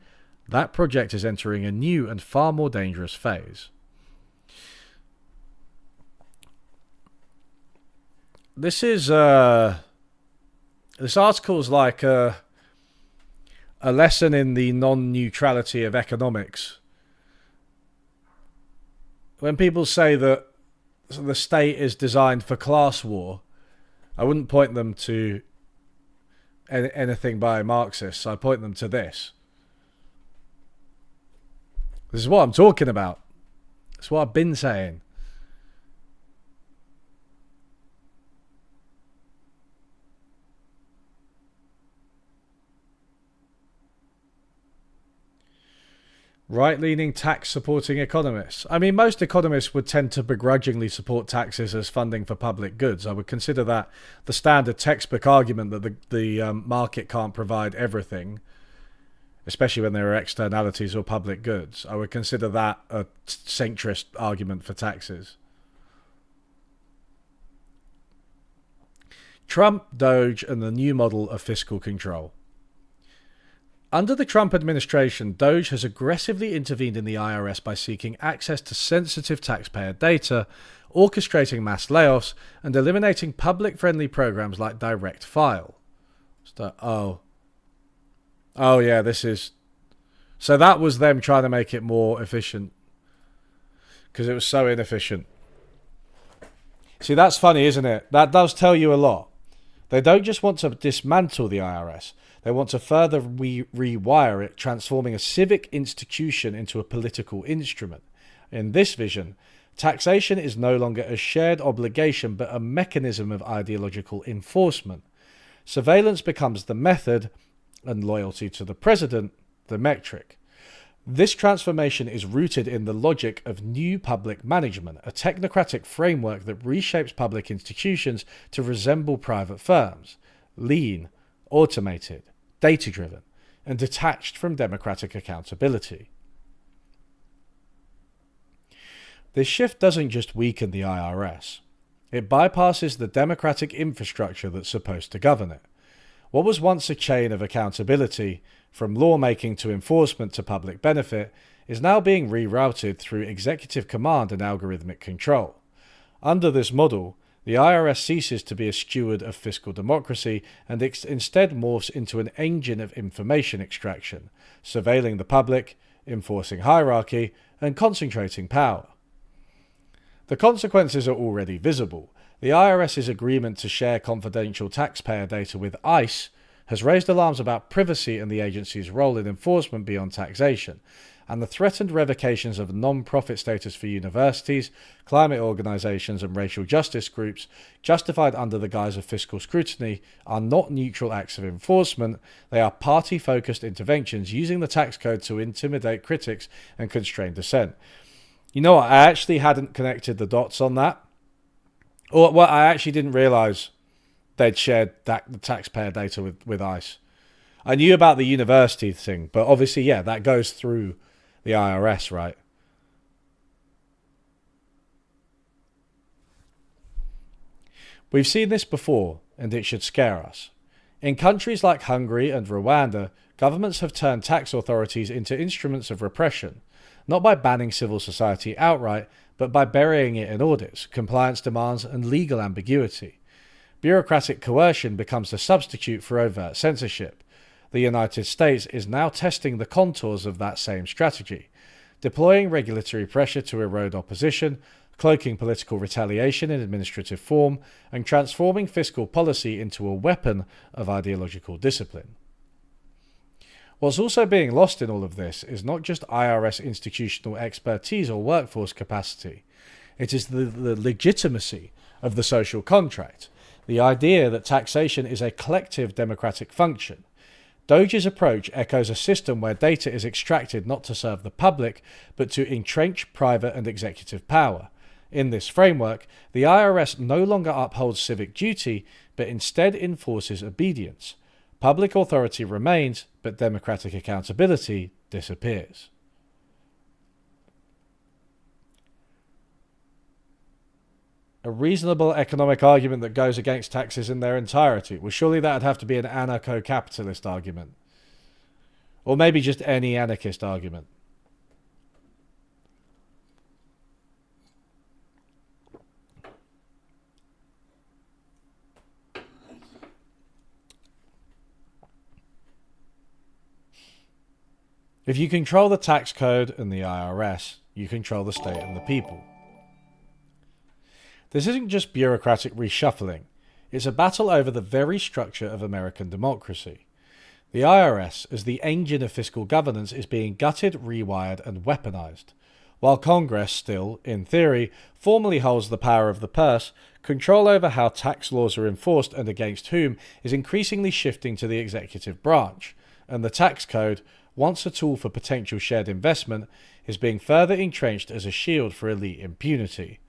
Speaker 1: that project is entering a new and far more dangerous phase. This article is like a lesson in the non-neutrality of economics. When people say that the state is designed for class war, I wouldn't point them to anything by Marxists. I point them to this. This is what I'm talking about. It's what I've been saying. Right-leaning tax-supporting economists. I mean, most economists would tend to begrudgingly support taxes as funding for public goods. I would consider that the standard textbook argument that the market can't provide everything, especially when there are externalities or public goods. I would consider that a centrist argument for taxes. Trump, Doge, and the new model of fiscal control. Under the Trump administration, Doge has aggressively intervened in the IRS by seeking access to sensitive taxpayer data, orchestrating mass layoffs, and eliminating public-friendly programs like Direct File. Oh yeah, this is... So that was them trying to make it more efficient, because it was so inefficient. See, that's funny, isn't it? That does tell you a lot. They don't just want to dismantle the IRS. They want to further rewire it, transforming a civic institution into a political instrument. In this vision, taxation is no longer a shared obligation, but a mechanism of ideological enforcement. Surveillance becomes the method, and loyalty to the president, the metric. This transformation is rooted in the logic of new public management, a technocratic framework that reshapes public institutions to resemble private firms. Lean, automated, data-driven, and detached from democratic accountability. This shift doesn't just weaken the IRS. It bypasses the democratic infrastructure that's supposed to govern it. What was once a chain of accountability, from lawmaking to enforcement to public benefit, is now being rerouted through executive command and algorithmic control. Under this model, the IRS ceases to be a steward of fiscal democracy and instead morphs into an engine of information extraction, surveilling the public, enforcing hierarchy, and concentrating power. The consequences are already visible. The IRS's agreement to share confidential taxpayer data with ICE has raised alarms about privacy and the agency's role in enforcement beyond taxation, and the threatened revocations of non-profit status for universities, climate organisations and racial justice groups, justified under the guise of fiscal scrutiny, are not neutral acts of enforcement. They are party-focused interventions using the tax code to intimidate critics and constrain dissent. You know what? I actually hadn't connected the dots on that. Or well, I actually didn't realise they'd shared the taxpayer data with ICE. I knew about the university thing, but obviously, yeah, that goes through the IRS, right? We've seen this before, and it should scare us. In countries like Hungary and Rwanda, governments have turned tax authorities into instruments of repression, not by banning civil society outright, but by burying it in audits, compliance demands, and legal ambiguity. Bureaucratic coercion becomes the substitute for overt censorship. The United States is now testing the contours of that same strategy, deploying regulatory pressure to erode opposition, cloaking political retaliation in administrative form, and transforming fiscal policy into a weapon of ideological discipline. What's also being lost in all of this is not just IRS institutional expertise or workforce capacity. It is the legitimacy of the social contract, the idea that taxation is a collective democratic function. Doge's approach echoes a system where data is extracted not to serve the public, but to entrench private and executive power. In this framework, the IRS no longer upholds civic duty, but instead enforces obedience. Public authority remains, but democratic accountability disappears. A reasonable economic argument that goes against taxes in their entirety. Well, surely that would have to be an anarcho-capitalist argument. Or maybe just any anarchist argument. If you control the tax code and the IRS, you control the state and the people. This isn't just bureaucratic reshuffling, it's a battle over the very structure of American democracy. The IRS, as the engine of fiscal governance, is being gutted, rewired, and weaponized. While Congress still, in theory, formally holds the power of the purse, control over how tax laws are enforced and against whom is increasingly shifting to the executive branch, and the tax code, once a tool for potential shared investment, is being further entrenched as a shield for elite impunity.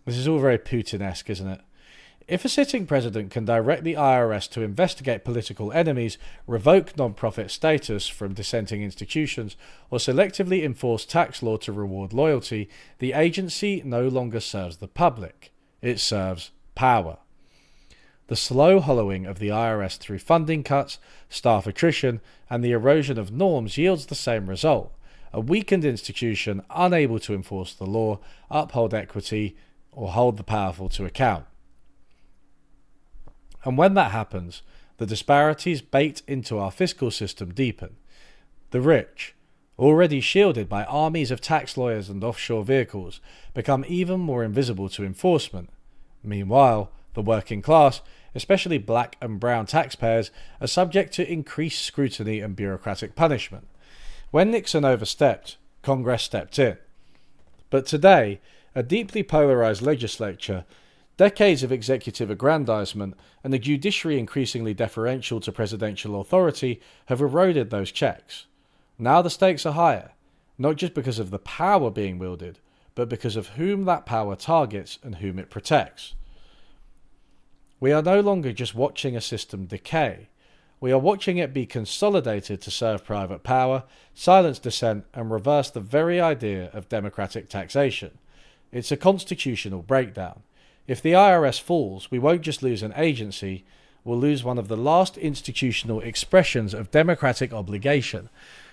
Speaker 1: This is all very Putin-esque, isn't it? If a sitting president can direct the IRS to investigate political enemies, revoke non-profit status from dissenting institutions, or selectively enforce tax law to reward loyalty, the agency no longer serves the public. It serves power. The slow hollowing of the IRS through funding cuts, staff attrition, and the erosion of norms yields the same result: a weakened institution unable to enforce the law, uphold equity, or hold the powerful to account. And when that happens, the disparities baked into our fiscal system deepen. The rich, already shielded by armies of tax lawyers and offshore vehicles, become even more invisible to enforcement. Meanwhile, the working class, especially black and brown taxpayers, are subject to increased scrutiny and bureaucratic punishment. When Nixon overstepped, Congress stepped in. But today, a deeply polarized legislature, decades of executive aggrandizement, and a judiciary increasingly deferential to presidential authority have eroded those checks. Now the stakes are higher, not just because of the power being wielded, but because of whom that power targets and whom it protects. We are no longer just watching a system decay. We are watching it be consolidated to serve private power, silence dissent, and reverse the very idea of democratic taxation. It's a constitutional breakdown. If the IRS falls, we won't just lose an agency, we'll lose one of the last institutional expressions of democratic obligation.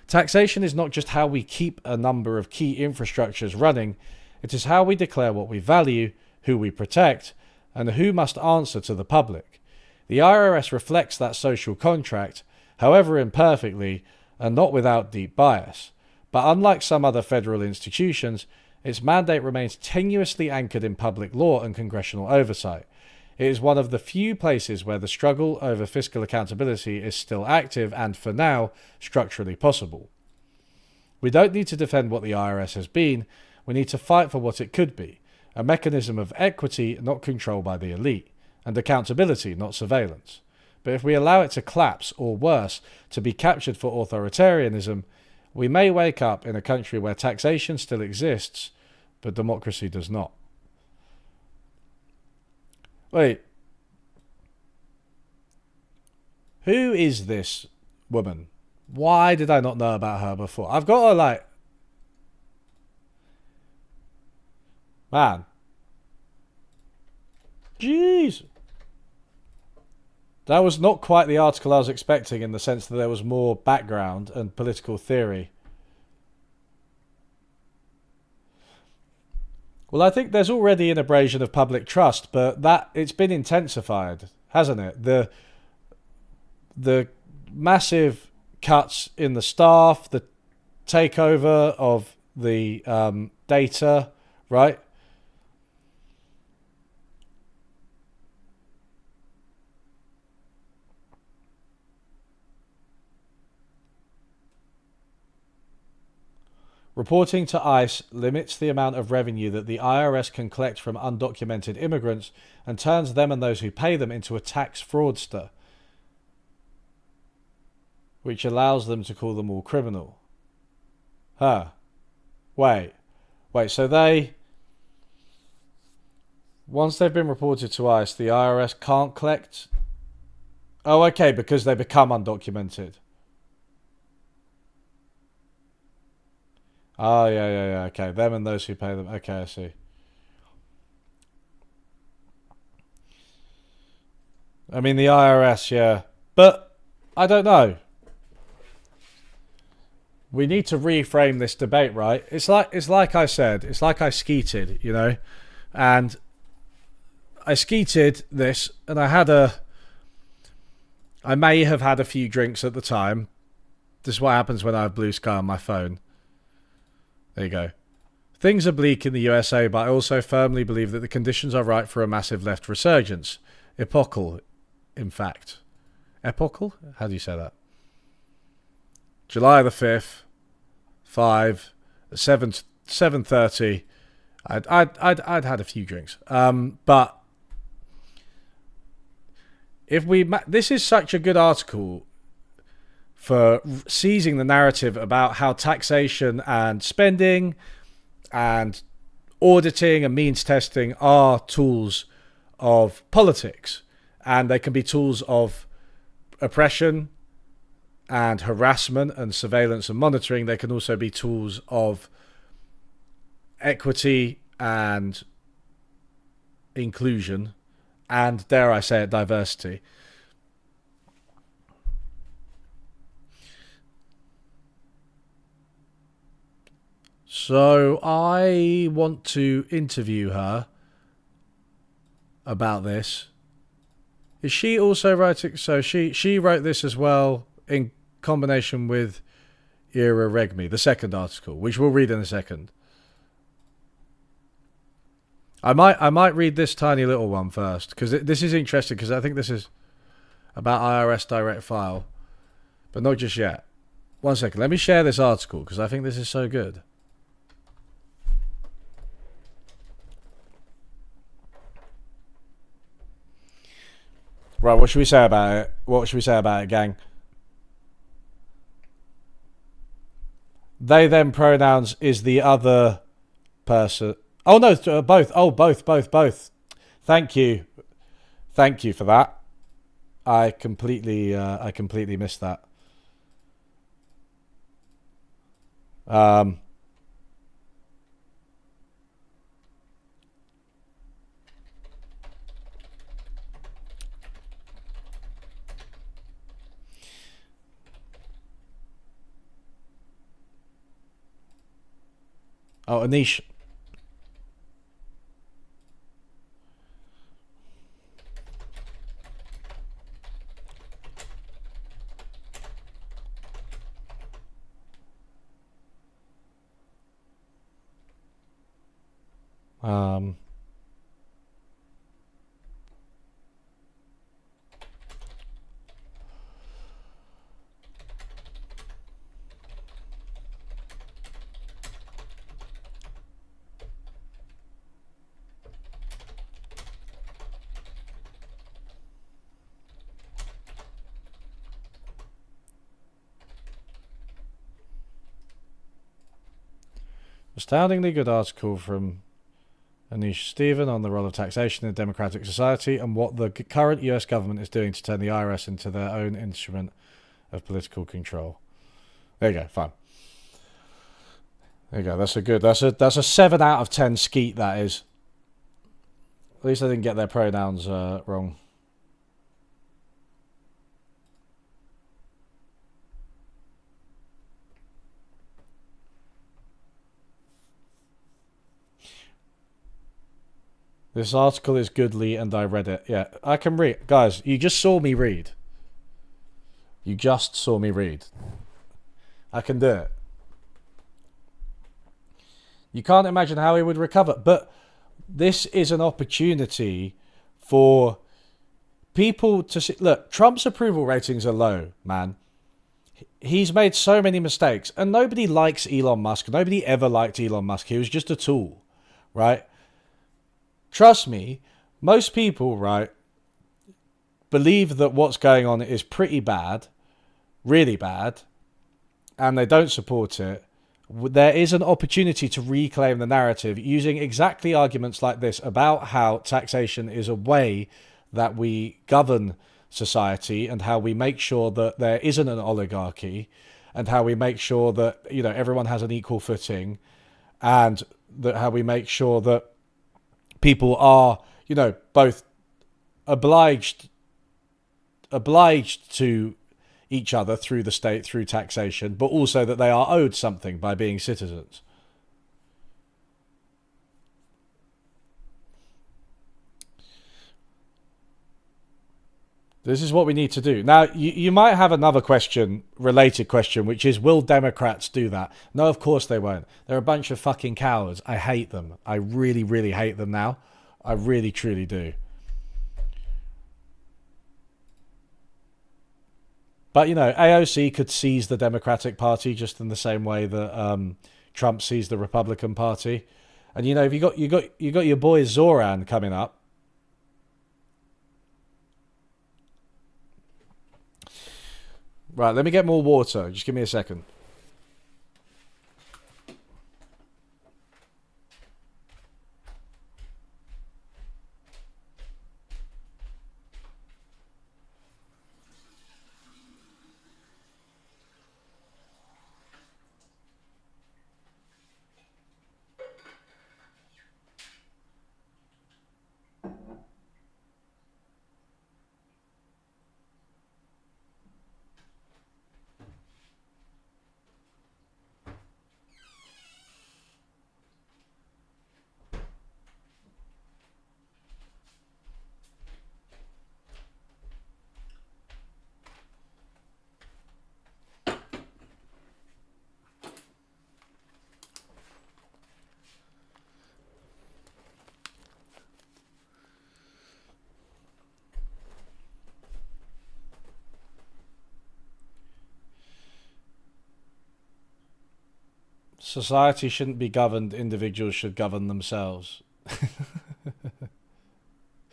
Speaker 1: Taxation is not just how we keep a number of key infrastructures running, it is how we declare what we value, who we protect, and who must answer to the public. The IRS reflects that social contract, however imperfectly, and not without deep bias. But unlike some other federal institutions, its mandate remains tenuously anchored in public law and congressional oversight. It is one of the few places where the struggle over fiscal accountability is still active and, for now, structurally possible. We don't need to defend what the IRS has been, we need to fight for what it could be, a mechanism of equity not controlled by the elite, and accountability, not surveillance. But if we allow it to collapse, or worse, to be captured for authoritarianism, we may wake up in a country where taxation still exists, but democracy does not. Wait. Who is this woman? Why did I not know about her before? I've got to Man. Jeez. That was not quite the article I was expecting, in the sense that there was more background and political theory. Well, I think there's already an abrasion of public trust, but that it's been intensified, hasn't it? The massive cuts in the staff, the takeover of the data, right? Reporting to ICE limits the amount of revenue that the IRS can collect from undocumented immigrants and turns them and those who pay them into a tax fraudster, which allows them to call them all criminal. Wait, so once they've been reported to ICE, the IRS can't collect? Oh, okay, because they become undocumented. Oh, yeah, okay. Them and those who pay them. Okay, I see. I mean, the IRS, yeah. But, I don't know. We need to reframe this debate, right? It's like I said. It's like I skeeted, you know? And I skeeted this, and I may have had a few drinks at the time. This is what happens when I have Blue Sky on my phone. There you go. Things are bleak in the USA, but I also firmly believe that the conditions are right for a massive left resurgence. Epochal, in fact. Epochal? How do you say that? July the 5th, 7:30. I'd had a few drinks. But this is such a good article for seizing the narrative about how taxation and spending and auditing and means testing are tools of politics, and they can be tools of oppression and harassment and surveillance and monitoring. They can also be tools of equity and inclusion and, dare I say it, diversity. So I want to interview her about this. Is she also writing? So she wrote this as well in combination with Ira Regmi, the second article, which we'll read in a second. I might read this tiny little one first, because this is interesting, because I think this is about IRS direct file, but not just yet. One second, let me share this article, because I think this is so good. Right, what should we say about it? What should we say about it, gang? They, them pronouns is the other person. Oh, no, both. Oh, both. Thank you. Thank you for that. I completely missed that. Oh, Anish. Astoundingly good article from Anish Stephen on the role of taxation in a democratic society and what the current US government is doing to turn the IRS into their own instrument of political control. There you go, fine. There you go, that's a good, that's a 7 out of 10 skeet, that is. At least I didn't get their pronouns wrong. This article is goodly and I read it. Yeah, I can read. Guys, you just saw me read. You just saw me read. I can do it. You can't imagine how he would recover. But this is an opportunity for people to see. Look, Trump's approval ratings are low, man. He's made so many mistakes. And nobody likes Elon Musk. Nobody ever liked Elon Musk. He was just a tool, right? Trust me, most people, right, believe that what's going on is pretty bad, really bad, and they don't support it. There is an opportunity to reclaim the narrative using exactly arguments like this about how taxation is a way that we govern society and how we make sure that there isn't an oligarchy and how we make sure that, you know, everyone has an equal footing and that how we make sure that people are, you know, both obliged to each other through the state, through taxation, but also that they are owed something by being citizens. This is what we need to do. Now, you might have another question, related question, which is, will Democrats do that? No, of course they won't. They're a bunch of fucking cowards. I hate them. I really, really hate them now. I really, truly do. But, you know, AOC could seize the Democratic Party just in the same way that Trump seized the Republican Party. And, you know, if you got your boy Zoran coming up. Right, let me get more water. Just give me a second. Society shouldn't be governed, individuals should govern themselves.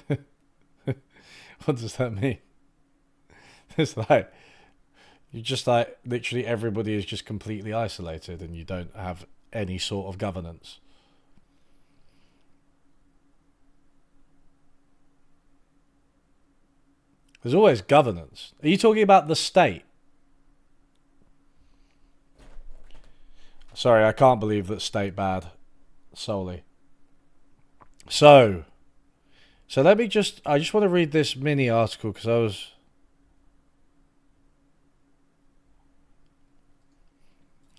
Speaker 1: What does that mean? It's like, you just like, literally everybody is just completely isolated and you don't have any sort of governance. There's always governance. Are you talking about the state? Sorry, I can't believe that state bad solely. So let me just, I just want to read this mini article because I was...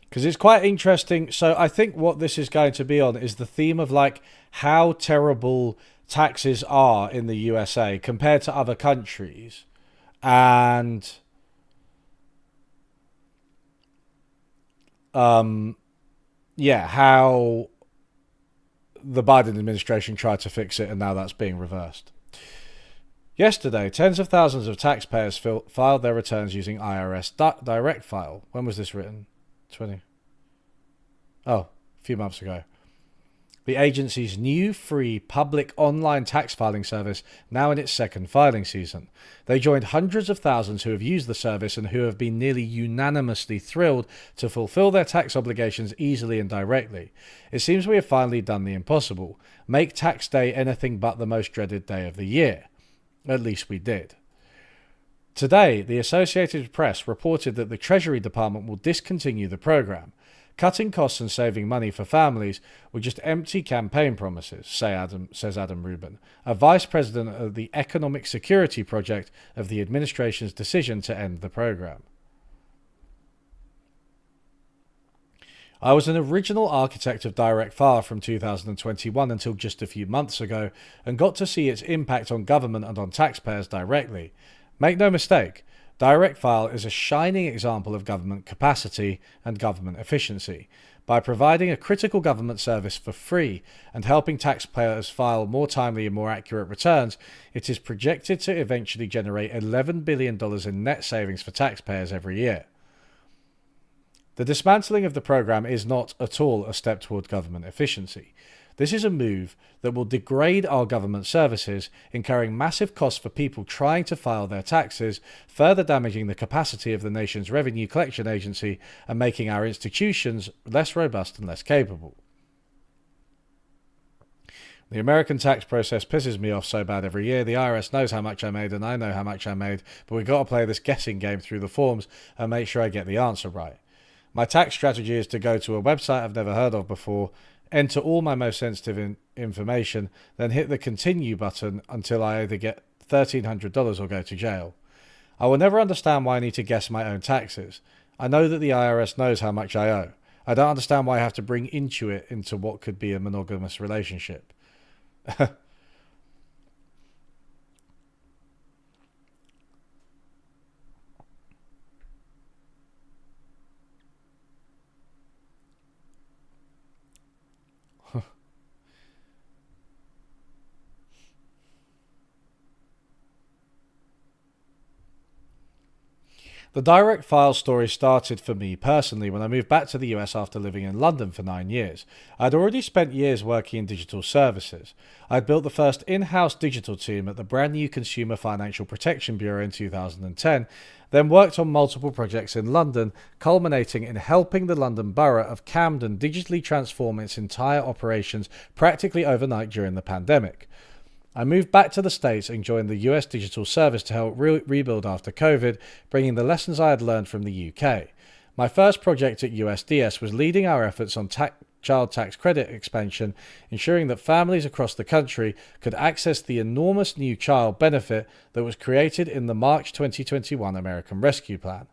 Speaker 1: Because it's quite interesting. So I think what this is going to be on is the theme of like how terrible taxes are in the USA compared to other countries. And yeah, how the Biden administration tried to fix it and now that's being reversed. Yesterday, tens of thousands of taxpayers filed their returns using IRS Direct File. When was this written? A few months ago. The agency's new free public online tax filing service, now in its second filing season. They joined hundreds of thousands who have used the service and who have been nearly unanimously thrilled to fulfill their tax obligations easily and directly. It seems we have finally done the impossible. Make tax day anything but the most dreaded day of the year. At least we did. Today, the Associated Press reported that the Treasury Department will discontinue the program. Cutting costs and saving money for families were just empty campaign promises, says Adam Rubin, a vice president of the Economic Security Project of the administration's decision to end the program. I was an original architect of Direct File from 2021 until just a few months ago and got to see its impact on government and on taxpayers directly. Make no mistake, Direct File is a shining example of government capacity and government efficiency. By providing a critical government service for free and helping taxpayers file more timely and more accurate returns, it is projected to eventually generate $11 billion in net savings for taxpayers every year. The dismantling of the program is not at all a step toward government efficiency. This is a move that will degrade our government services, incurring massive costs for people trying to file their taxes, further damaging the capacity of the nation's revenue collection agency and making our institutions less robust and less capable. The American tax process pisses me off so bad every year. The IRS knows how much I made and I know how much I made, but we've got to play this guessing game through the forms and make sure I get the answer right. My tax strategy is to go to a website I've never heard of before, enter all my most sensitive information, then hit the continue button until I either get $1,300 or go to jail. I will never understand why I need to guess my own taxes. I know that the IRS knows how much I owe. I don't understand why I have to bring Intuit into what could be a monogamous relationship. The Direct File story started for me personally when I moved back to the US after living in London for 9 years. I'd already spent years working in digital services. I'd built the first in-house digital team at the brand new Consumer Financial Protection Bureau in 2010, then worked on multiple projects in London, culminating in helping the London Borough of Camden digitally transform its entire operations practically overnight during the pandemic. I moved back to the States and joined the US Digital Service to help rebuild after COVID, bringing the lessons I had learned from the UK. My first project at USDS was leading our efforts on child tax credit expansion, ensuring that families across the country could access the enormous new child benefit that was created in the March 2021 American Rescue Plan.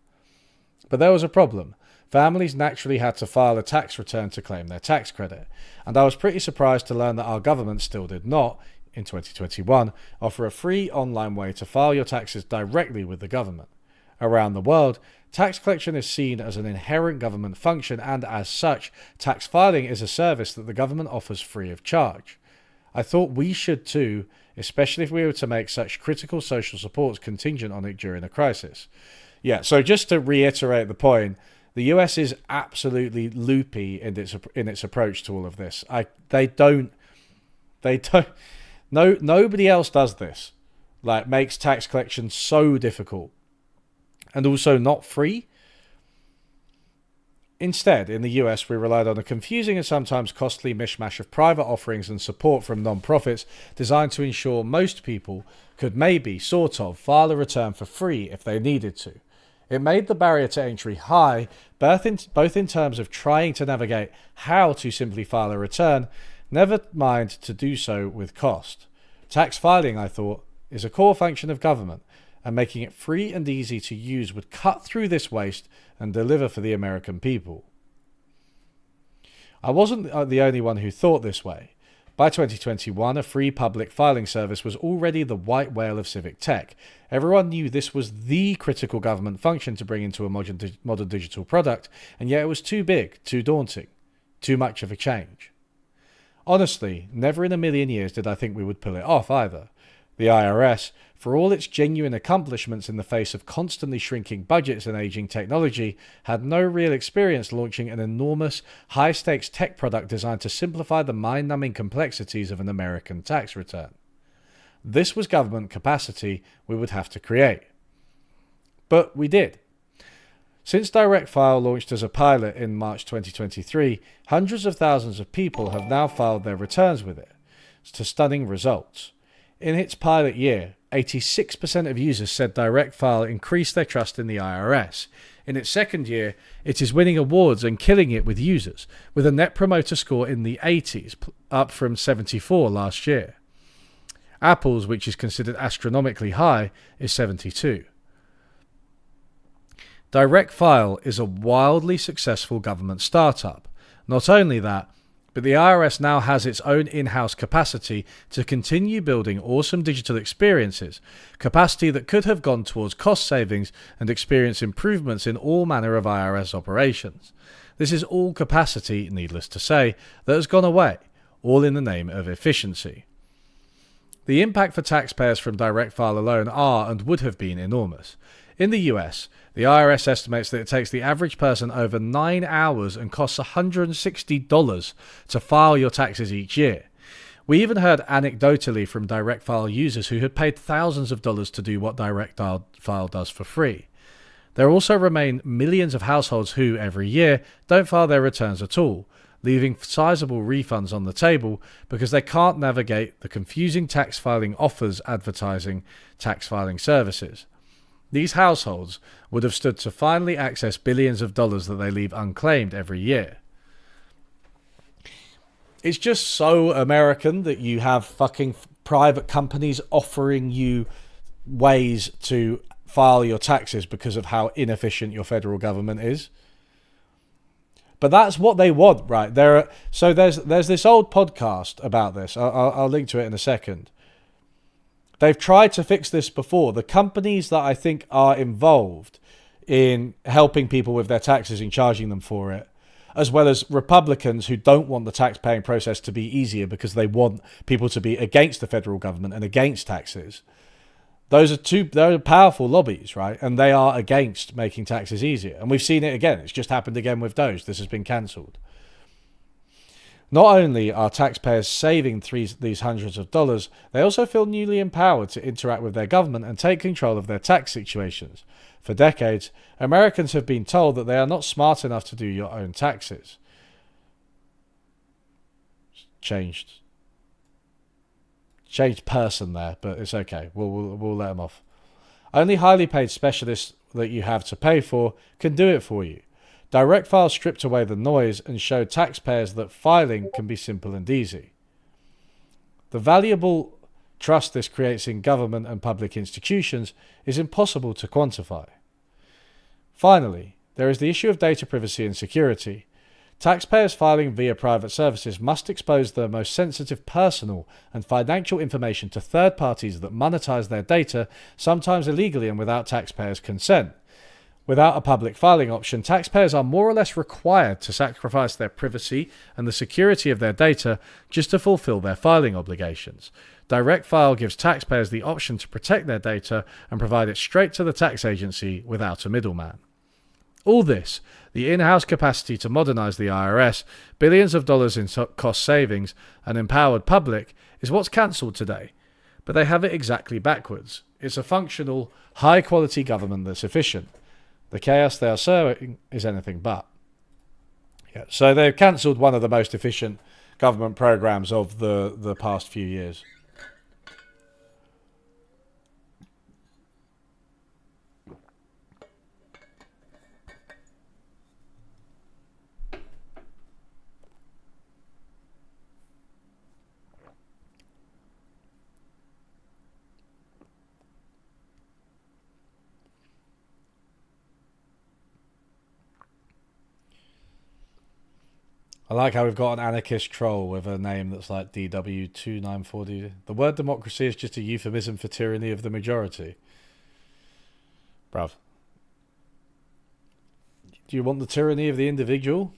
Speaker 1: But there was a problem. Families naturally had to file a tax return to claim their tax credit, and I was pretty surprised to learn that our government still did not, in 2021, offer a free online way to file your taxes directly with the government. Around the world, tax collection is seen as an inherent government function, and as such, tax filing is a service that the government offers free of charge. I thought we should too, especially if we were to make such critical social supports contingent on it during a crisis. Yeah, so just to reiterate the point, the US is absolutely loopy in its approach to all of this. Nobody else does this. Like, makes tax collection so difficult. And also not free. Instead, in the US, we relied on a confusing and sometimes costly mishmash of private offerings and support from non-profits designed to ensure most people could maybe, sort of, file a return for free if they needed to. It made the barrier to entry high, both in terms of trying to navigate how to simply file a return, never mind to do so with cost. Tax filing, I thought, is a core function of government, and making it free and easy to use would cut through this waste and deliver for the American people. I wasn't the only one who thought this way. By 2021, a free public filing service was already the white whale of civic tech. Everyone knew this was the critical government function to bring into a modern digital product, and yet it was too big, too daunting, too much of a change. Honestly, never in a million years did I think we would pull it off either. The IRS, for all its genuine accomplishments in the face of constantly shrinking budgets and aging technology, had no real experience launching an enormous, high-stakes tech product designed to simplify the mind-numbing complexities of an American tax return. This was government capacity we would have to create. But we did. Since Direct File launched as a pilot in March 2023, hundreds of thousands of people have now filed their returns with it, to stunning results. In its pilot year, 86% of users said Direct File increased their trust in the IRS. In its second year, it is winning awards and killing it with users, with a Net Promoter Score in the 80s, up from 74 last year. Apple's, which is considered astronomically high, is 72. Direct File is a wildly successful government startup. Not only that, but the IRS now has its own in-house capacity to continue building awesome digital experiences, capacity that could have gone towards cost savings and experience improvements in all manner of IRS operations. This is all capacity, needless to say, that has gone away, all in the name of efficiency. The impact for taxpayers from Direct File alone are and would have been enormous. In the US, the IRS estimates that it takes the average person over 9 hours and costs $160 to file your taxes each year. We even heard anecdotally from Direct File users who had paid thousands of dollars to do what Direct File does for free. There also remain millions of households who, every year, don't file their returns at all, leaving sizable refunds on the table because they can't navigate the confusing tax filing offers advertising tax filing services. These households would have stood to finally access billions of dollars that they leave unclaimed every year. It's just so American that you have fucking private companies offering you ways to file your taxes because of how inefficient your federal government is. But that's what they want, right? There's this old podcast about this. I'll link to it in a second. They've tried to fix this before. The companies that I think are involved in helping people with their taxes and charging them for it, as well as Republicans who don't want the tax-paying process to be easier because they want people to be against the federal government and against taxes. They're powerful lobbies, right? And they are against making taxes easier. And we've seen it again. It's just happened again with Doge. This has been cancelled. Not only are taxpayers saving these hundreds of dollars, they also feel newly empowered to interact with their government and take control of their tax situations. For decades, Americans have been told that they are not smart enough to do your own taxes. Changed person there, but it's okay. We'll let them off. Only highly paid specialists that you have to pay for can do it for you. Direct File stripped away the noise and showed taxpayers that filing can be simple and easy. The valuable trust this creates in government and public institutions is impossible to quantify. Finally, there is the issue of data privacy and security. Taxpayers filing via private services must expose their most sensitive personal and financial information to third parties that monetize their data, sometimes illegally and without taxpayers' consent. Without a public filing option, taxpayers are more or less required to sacrifice their privacy and the security of their data just to fulfill their filing obligations. Direct File gives taxpayers the option to protect their data and provide it straight to the tax agency without a middleman. All this, the in-house capacity to modernize the IRS, billions of dollars in cost savings, and empowered public, is what's cancelled today. But they have it exactly backwards. It's a functional, high-quality government that's efficient. The chaos they are sowing is anything but. Yeah, so they've cancelled one of the most efficient government programs of the past few years. I like how we've got an anarchist troll with a name that's like DW2940. The word democracy is just a euphemism for tyranny of the majority. Bruv. Do you want the tyranny of the individual?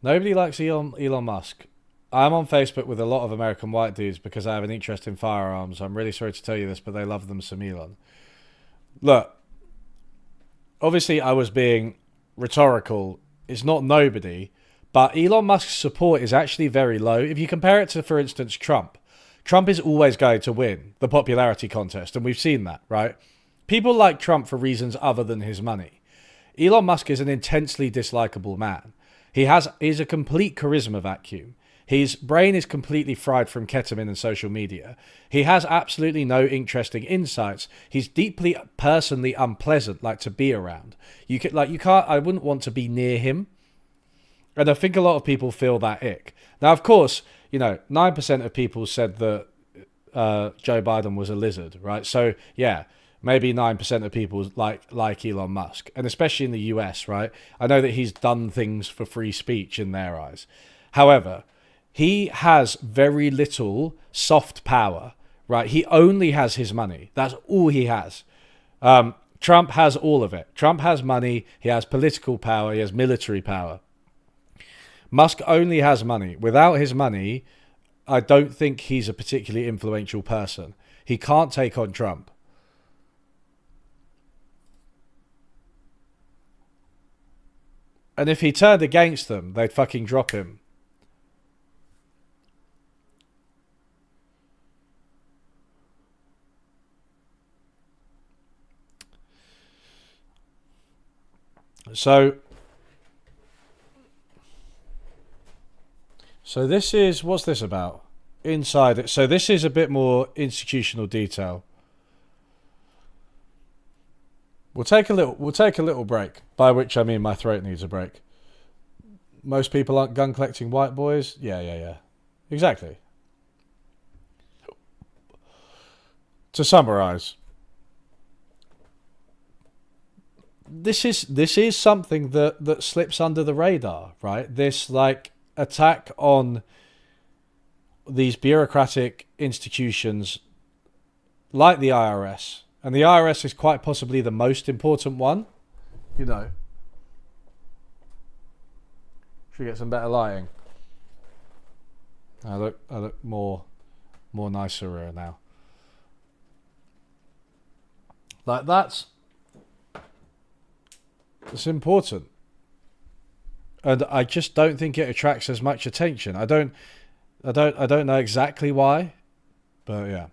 Speaker 1: Nobody likes Elon Musk. I'm on Facebook with a lot of American white dudes because I have an interest in firearms. I'm really sorry to tell you this, but they love them some Elon. Look, obviously I was being rhetorical. It's not nobody, but Elon Musk's support is actually very low. If you compare it to, for instance, Trump, Trump is always going to win the popularity contest, and we've seen that, right? People like Trump for reasons other than his money. Elon Musk is an intensely dislikable man. He's a complete charisma vacuum. His brain is completely fried from ketamine and social media. He has absolutely no interesting insights. He's deeply personally unpleasant, like to be around. I wouldn't want to be near him. And I think a lot of people feel that ick. Now, of course, 9% of people said that Joe Biden was a lizard, right? So, yeah, maybe 9% of people like Elon Musk, and especially in the US, right? I know that he's done things for free speech in their eyes. However, he has very little soft power, right? He only has his money. That's all he has. Trump has all of it. Trump has money. He has political power. He has military power. Musk only has money. Without his money, I don't think he's a particularly influential person. He can't take on Trump. And if he turned against them, they'd fucking drop him. So this is, what's this about? Inside it. So this is a bit more institutional detail. We'll take a little break, by which I mean my throat needs a break. Most people aren't gun collecting white boys. Yeah. Exactly. To summarize, this is something that slips under the radar, right? This attack on these bureaucratic institutions like the IRS. And the IRS is quite possibly the most important one. Should we get some better lighting? I look more nicer now. It's important. And I just don't think it attracts as much attention. I don't know exactly why, but yeah.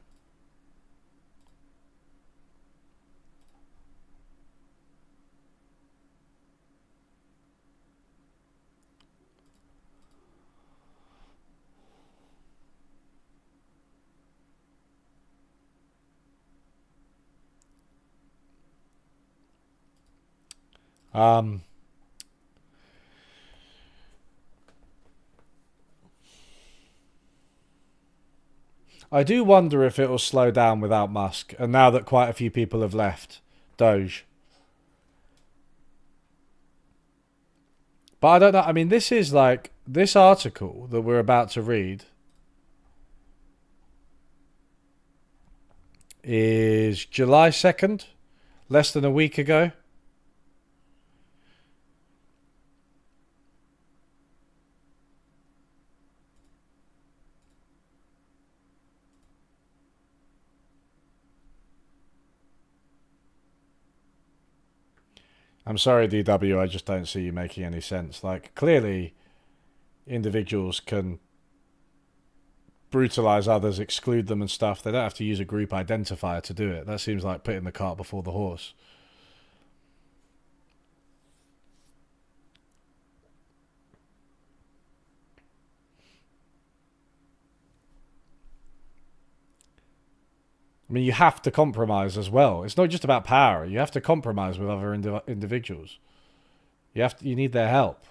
Speaker 1: I do wonder if it will slow down without Musk, and now that quite a few people have left Doge. But I don't know. I mean, this is this article that we're about to read is July 2nd, less than a week ago. I'm sorry, DW, I just don't see you making any sense. Clearly, individuals can brutalize others, exclude them and stuff. They don't have to use a group identifier to do it. That seems like putting the cart before the horse. I mean, you have to compromise as well. It's not just about power. You have to compromise with other individuals. You need their help.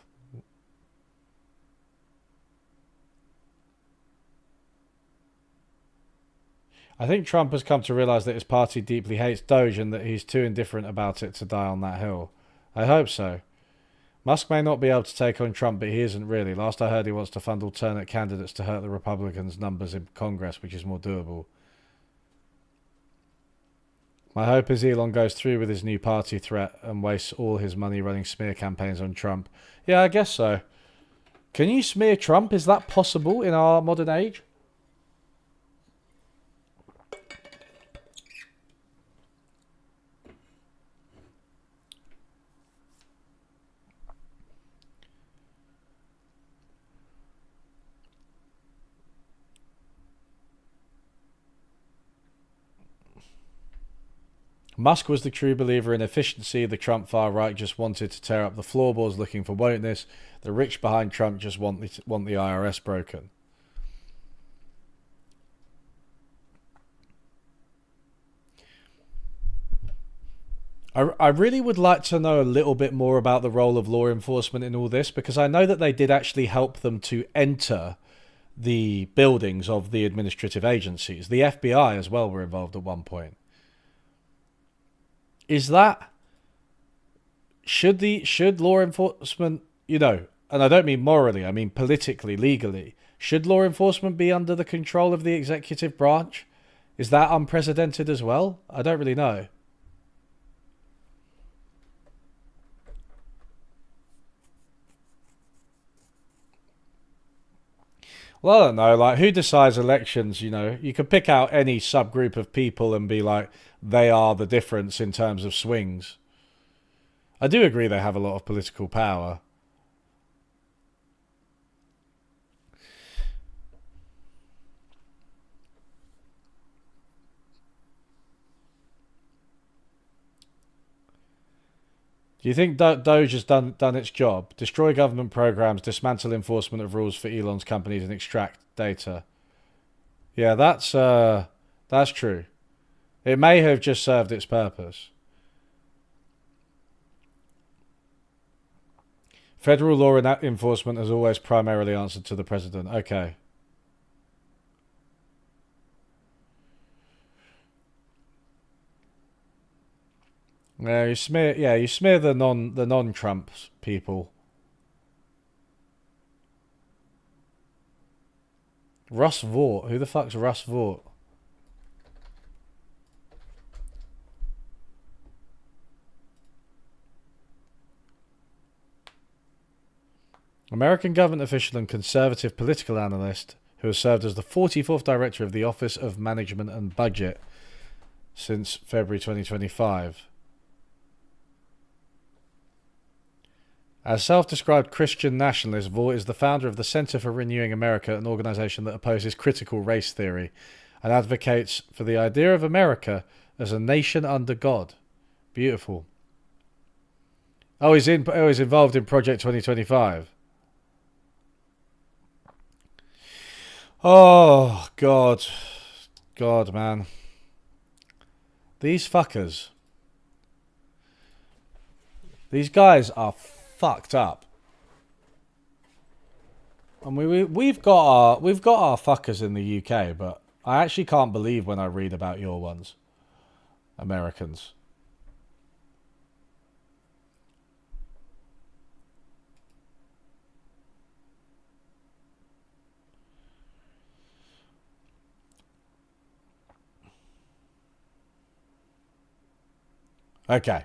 Speaker 1: I think Trump has come to realize that his party deeply hates Doge and that he's too indifferent about it to die on that hill. I hope so. Musk may not be able to take on Trump, but he isn't really. Last I heard, he wants to fund alternate candidates to hurt the Republicans' numbers in Congress, which is more doable. My hope is Elon goes through with his new party threat and wastes all his money running smear campaigns on Trump. Yeah, I guess so. Can you smear Trump? Is that possible in our modern age? Musk was the true believer in efficiency. The Trump far right just wanted to tear up the floorboards looking for wokeness. The rich behind Trump just want the IRS broken. I really would like to know a little bit more about the role of law enforcement in all this, because I know that they did actually help them to enter the buildings of the administrative agencies. The FBI as well were involved at one point. Is that should law enforcement, and I don't mean morally, I mean politically, legally, should law enforcement be under the control of the executive branch? Is that unprecedented as well? I don't really know. Well, I don't know, like, who decides elections, You could pick out any subgroup of people and be like, they are the difference in terms of swings. I do agree they have a lot of political power. Do you think Doge has done its job? Destroy government programs, dismantle enforcement of rules for Elon's companies, and extract data. Yeah, that's true. It may have just served its purpose. Federal law enforcement has always primarily answered to the president. Okay. Yeah, you smear the non-Trump people. Russ Vought. Who the fuck's Russ Vought? American government official and conservative political analyst who has served as the 44th director of the Office of Management and Budget since February 2025. As self-described Christian nationalist, Vought is the founder of the Center for Renewing America, an organization that opposes critical race theory and advocates for the idea of America as a nation under God. Beautiful. Oh, he's involved in Project 2025. Oh, God. God, man. These fuckers. These guys are fucked up. And we've got our fuckers in the UK, but I actually can't believe when I read about your ones. Americans. Okay.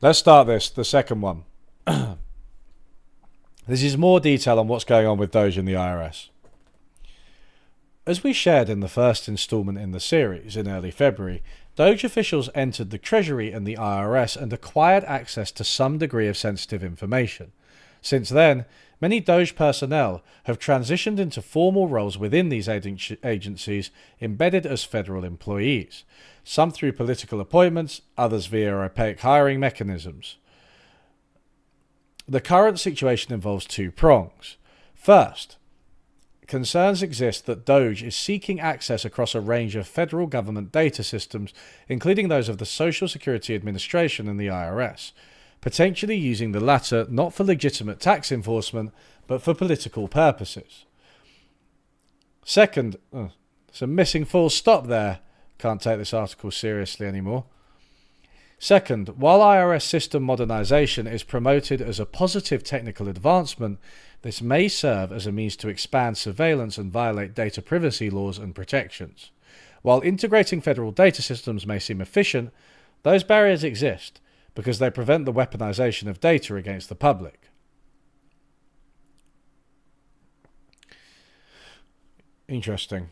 Speaker 1: Let's start the second one. This is more detail on what's going on with Doge and the IRS. As we shared in the first installment in the series in early February, Doge officials entered the Treasury and the IRS and acquired access to some degree of sensitive information. Since then, many Doge personnel have transitioned into formal roles within these agencies, embedded as federal employees, some through political appointments, others via opaque hiring mechanisms. The current situation involves two prongs. First, concerns exist that Doge is seeking access across a range of federal government data systems, including those of the Social Security Administration and the IRS, potentially using the latter not for legitimate tax enforcement, but for political purposes. Second, there's a missing full stop there. Can't take this article seriously anymore. Second, while IRS system modernization is promoted as a positive technical advancement, this may serve as a means to expand surveillance and violate data privacy laws and protections. While integrating federal data systems may seem efficient, those barriers exist because they prevent the weaponization of data against the public. Interesting.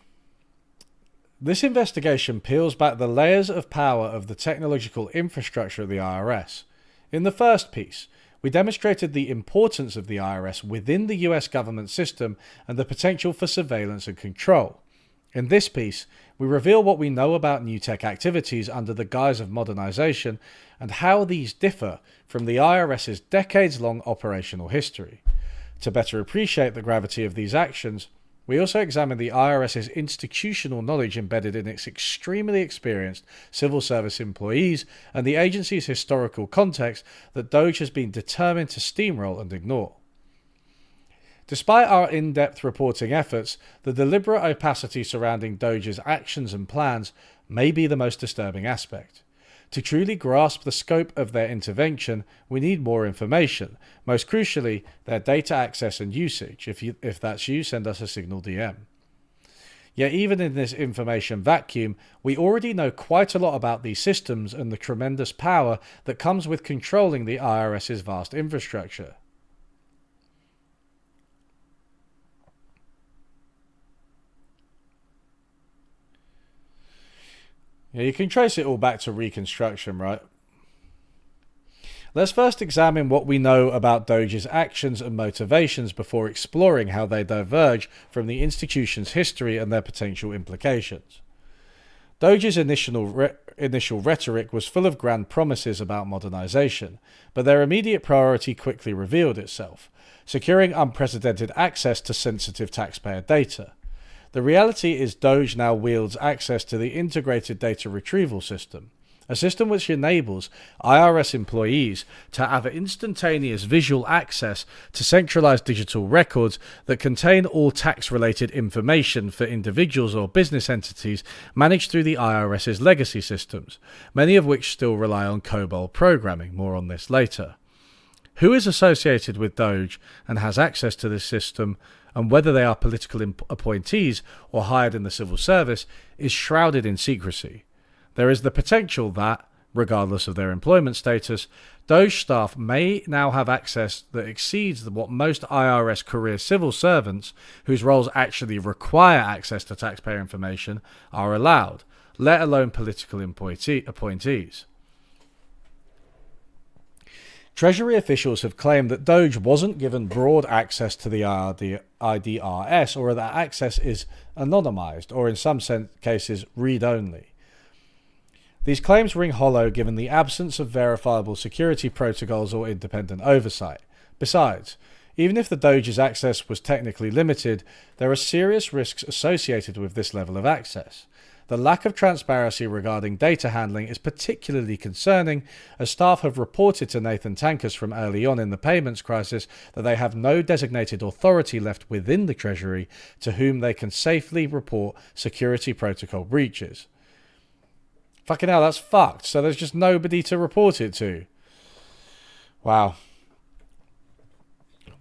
Speaker 1: This investigation peels back the layers of power of the technological infrastructure of the IRS. In the first piece, we demonstrated the importance of the IRS within the US government system and the potential for surveillance and control. In this piece, we reveal what we know about new tech activities under the guise of modernization and how these differ from the IRS's decades-long operational history. To better appreciate the gravity of these actions, we also examine the IRS's institutional knowledge embedded in its extremely experienced civil service employees and the agency's historical context that DOJ has been determined to steamroll and ignore. Despite our in-depth reporting efforts, the deliberate opacity surrounding DOJ's actions and plans may be the most disturbing aspect. To truly grasp the scope of their intervention, we need more information, most crucially, their data access and usage. If that's you, send us a Signal DM. Yet even in this information vacuum, we already know quite a lot about these systems and the tremendous power that comes with controlling the IRS's vast infrastructure. Yeah, you can trace it all back to Reconstruction, right? Let's first examine what we know about DOJ's actions and motivations before exploring how they diverge from the institution's history and their potential implications. DOJ's initial rhetoric was full of grand promises about modernization, but their immediate priority quickly revealed itself: securing unprecedented access to sensitive taxpayer data. The reality is DOJ now wields access to the Integrated Data Retrieval System, a system which enables IRS employees to have instantaneous visual access to centralized digital records that contain all tax-related information for individuals or business entities managed through the IRS's legacy systems, many of which still rely on COBOL programming. More on this later. Who is associated with DOJ and has access to this system, and whether they are political appointees or hired in the civil service, is shrouded in secrecy. There is the potential that, regardless of their employment status, DOJ staff may now have access that exceeds what most IRS career civil servants, whose roles actually require access to taxpayer information, are allowed, let alone political appointees. Treasury officials have claimed that DOJ wasn't given broad access to the IDRS, or that access is anonymized, or in some cases read-only. These claims ring hollow given the absence of verifiable security protocols or independent oversight. Besides, even if the DOJ's access was technically limited, there are serious risks associated with this level of access. The lack of transparency regarding data handling is particularly concerning, as staff have reported to Nathan Tankus from early on in the payments crisis that they have no designated authority left within the Treasury to whom they can safely report security protocol breaches. Fucking hell, that's fucked. So there's just nobody to report it to. Wow.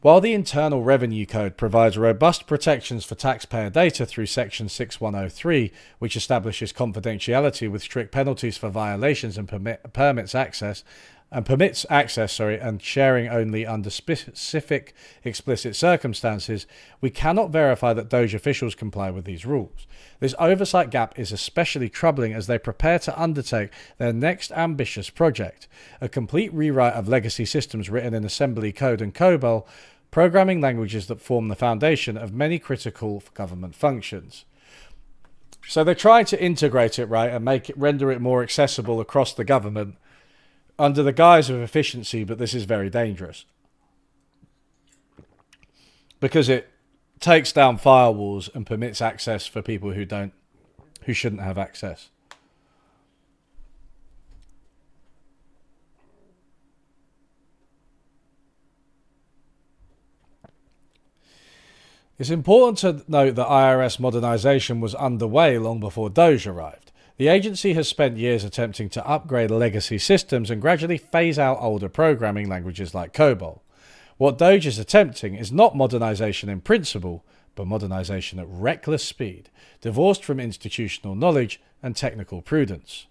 Speaker 1: While the Internal Revenue Code provides robust protections for taxpayer data through Section 6103, which establishes confidentiality with strict penalties for violations and permits access and sharing only under specific explicit circumstances, we cannot verify that DOJ officials comply with these rules. This oversight gap is especially troubling as they prepare to undertake their next ambitious project, a complete rewrite of legacy systems written in assembly code and COBOL, programming languages that form the foundation of many critical government functions. So they're trying to integrate it, right, and render it more accessible across the government under the guise of efficiency, but this is very dangerous because it takes down firewalls and permits access for people who shouldn't have access. It's important to note that IRS modernization was underway long before DOJ arrived. The agency has spent years attempting to upgrade legacy systems and gradually phase out older programming languages like COBOL. What Doge is attempting is not modernization in principle, but modernization at reckless speed, divorced from institutional knowledge and technical prudence.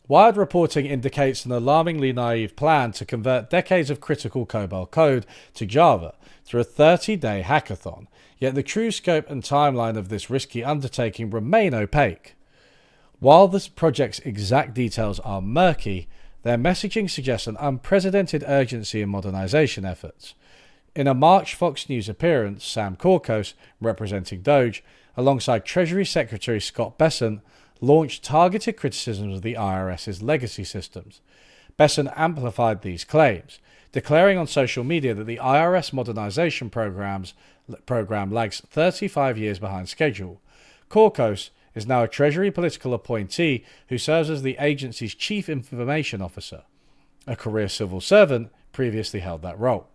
Speaker 1: Wired reporting indicates an alarmingly naive plan to convert decades of critical COBOL code to Java through a 30-day hackathon, yet the true scope and timeline of this risky undertaking remain opaque. While this project's exact details are murky, their messaging suggests an unprecedented urgency in modernization efforts. In a March Fox News appearance, Sam Korkos, representing Doge, alongside Treasury Secretary Scott Bessent, launched targeted criticisms of the IRS's legacy systems. Bessent amplified these claims, declaring on social media that the IRS modernization program lags 35 years behind schedule. Korkos is now a Treasury political appointee who serves as the agency's chief information officer. A career civil servant previously held that role.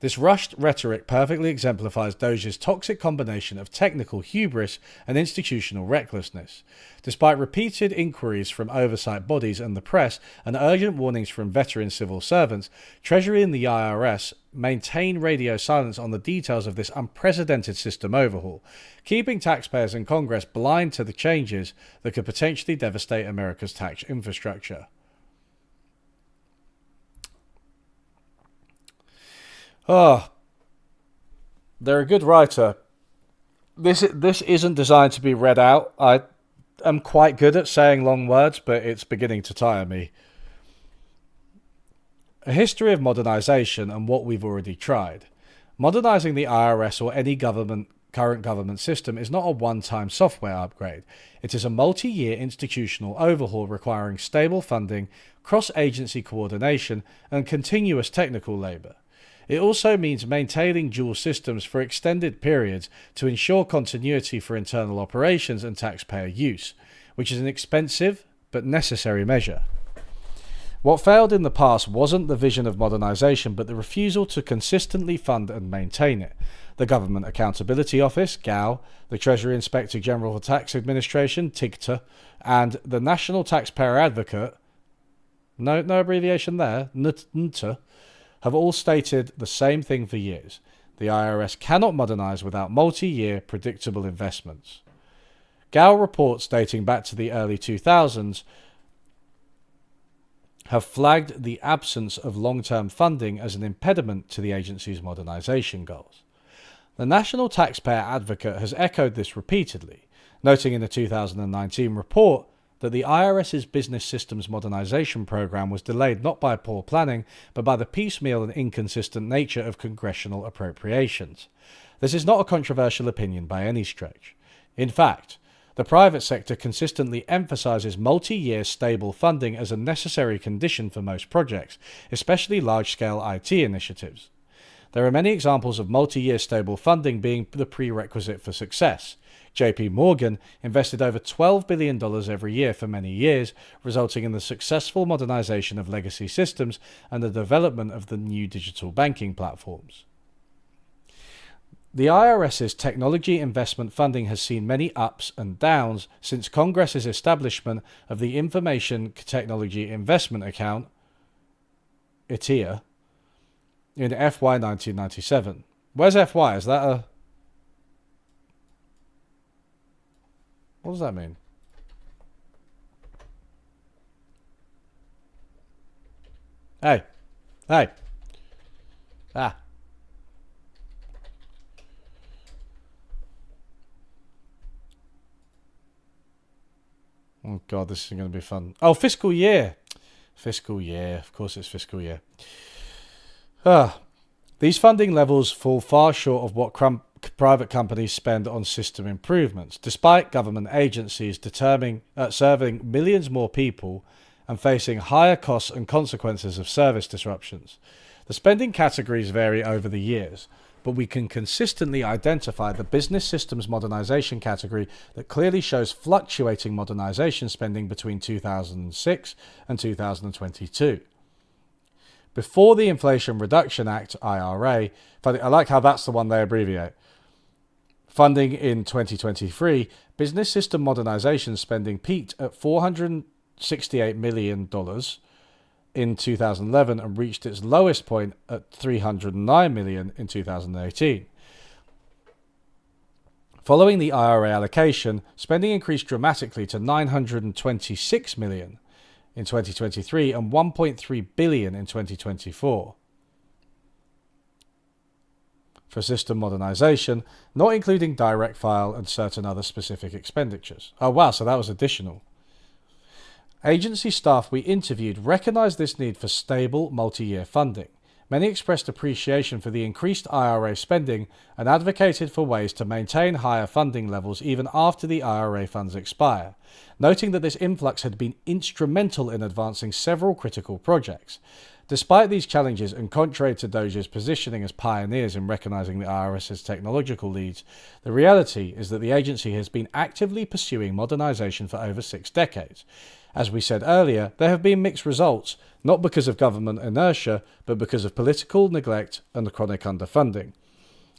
Speaker 1: This rushed rhetoric perfectly exemplifies Doge's toxic combination of technical hubris and institutional recklessness. Despite repeated inquiries from oversight bodies and the press and urgent warnings from veteran civil servants, Treasury and the IRS maintain radio silence on the details of this unprecedented system overhaul, keeping taxpayers and Congress blind to the changes that could potentially devastate America's tax infrastructure. They're a good writer. This isn't designed to be read out. I am quite good at saying long words, but it's beginning to tire me. A history of modernization and what we've already tried. Modernizing the IRS or any current government system is not a one-time software upgrade. It is a multi-year institutional overhaul requiring stable funding, cross-agency coordination, and continuous technical labor. It also means maintaining dual systems for extended periods to ensure continuity for internal operations and taxpayer use, which is an expensive but necessary measure. What failed in the past wasn't the vision of modernization, but the refusal to consistently fund and maintain it. The Government Accountability Office, GAO, the Treasury Inspector General for Tax Administration, TIGTA, and the National Taxpayer Advocate, no abbreviation there, NTA, have all stated the same thing for years. The IRS cannot modernize without multi-year, predictable investments. GAO reports dating back to the early 2000s have flagged the absence of long-term funding as an impediment to the agency's modernization goals. The National Taxpayer Advocate has echoed this repeatedly, noting in the 2019 report that the IRS's business systems modernization program was delayed not by poor planning, but by the piecemeal and inconsistent nature of congressional appropriations. This is not a controversial opinion by any stretch. In fact, the private sector consistently emphasizes multi-year stable funding as a necessary condition for most projects, especially large-scale IT initiatives. There are many examples of multi-year stable funding being the prerequisite for success. JP Morgan invested over $12 billion every year for many years, resulting in the successful modernization of legacy systems and the development of the new digital banking platforms. The IRS's technology investment funding has seen many ups and downs since Congress's establishment of the Information Technology Investment Account, ITIA, in FY 1997. Where's FY? Is that a... What does that mean? Hey. Ah. Oh God, this is going to be fun. Oh, fiscal year. Of course it's fiscal year. These funding levels fall far short of what private companies spend on system improvements, despite government agencies serving millions more people and facing higher costs and consequences of service disruptions. The spending categories vary over the years, but we can consistently identify the business systems modernization category that clearly shows fluctuating modernization spending between 2006 and 2022. Before the Inflation Reduction Act, IRA, I like how that's the one they abbreviate. Funding in 2023, business system modernization spending peaked at $468 million in 2011 and reached its lowest point at $309 million in 2018. Following the IRA allocation, spending increased dramatically to $926 million in 2023 and $1.3 billion in 2024. For system modernization, not including direct file and certain other specific expenditures. Oh wow, so that was additional. Agency staff we interviewed recognized this need for stable, multi-year funding. Many expressed appreciation for the increased IRA spending and advocated for ways to maintain higher funding levels even after the IRA funds expire, noting that this influx had been instrumental in advancing several critical projects. Despite these challenges, and contrary to DOGE's positioning as pioneers in recognizing the IRS's technological leads, the reality is that the agency has been actively pursuing modernization for over 6 decades. As we said earlier, there have been mixed results, not because of government inertia, but because of political neglect and chronic underfunding.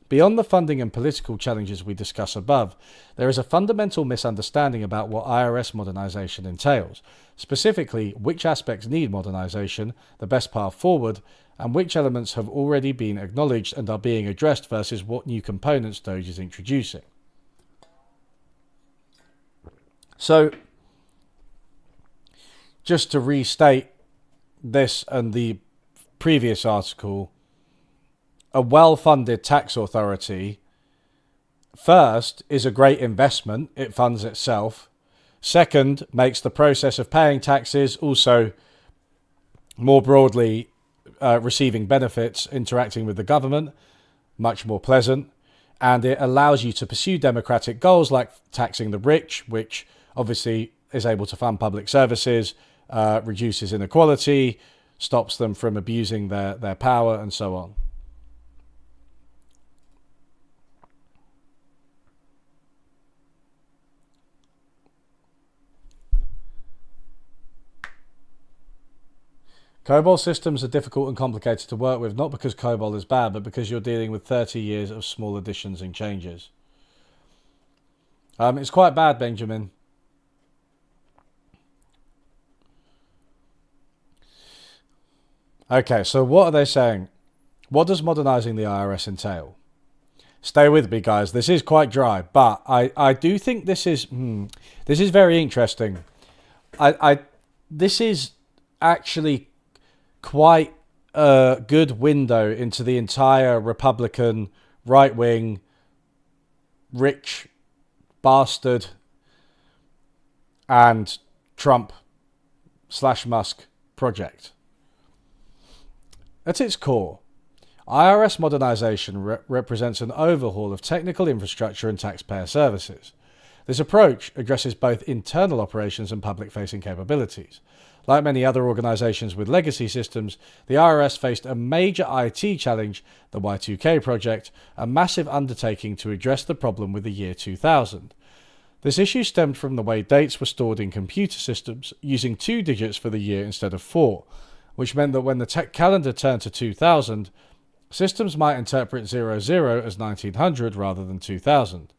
Speaker 1: Beyond the funding and political challenges we discuss above, there is a fundamental misunderstanding about what IRS modernization entails, specifically which aspects need modernization, the best path forward, and which elements have already been acknowledged and are being addressed versus what new components DOGE is introducing. So, just to restate this and the previous article, a well-funded tax authority, first, is a great investment. It funds itself. Second, makes the process of paying taxes, also more broadly receiving benefits, interacting with the government, much more pleasant. And it allows you to pursue democratic goals like taxing the rich, which obviously is able to fund public services, reduces inequality, stops them from abusing their power, and so on. COBOL systems are difficult and complicated to work with, not because COBOL is bad, but because you're dealing with 30 years of small additions and changes. It's quite bad, Benjamin. Okay, so what are they saying? What does modernizing the IRS entail? Stay with me, guys. This is quite dry, but I do think this is very interesting. This is actually quite a good window into the entire Republican right-wing rich bastard and Trump/Musk project. At its core, IRS modernization represents an overhaul of technical infrastructure and taxpayer services. This approach addresses both internal operations and public-facing capabilities. Like many other organizations with legacy systems, the IRS faced a major IT challenge, the Y2K project, a massive undertaking to address the problem with the year 2000. This issue stemmed from the way dates were stored in computer systems, using 2 digits for the year instead of 4, which meant that when the calendar turned to 2000, systems might interpret 00 as 1900 rather than 2000.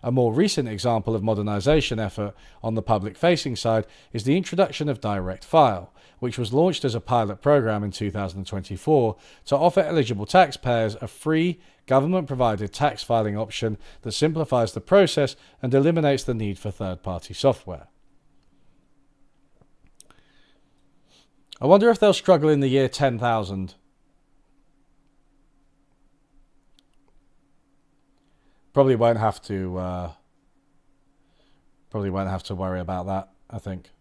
Speaker 1: A more recent example of modernization effort on the public-facing side is the introduction of Direct File, which was launched as a pilot program in 2024 to offer eligible taxpayers a free, government-provided tax filing option that simplifies the process and eliminates the need for third-party software. I wonder if they'll struggle in the year 10,000. Probably won't have to worry about that, I think.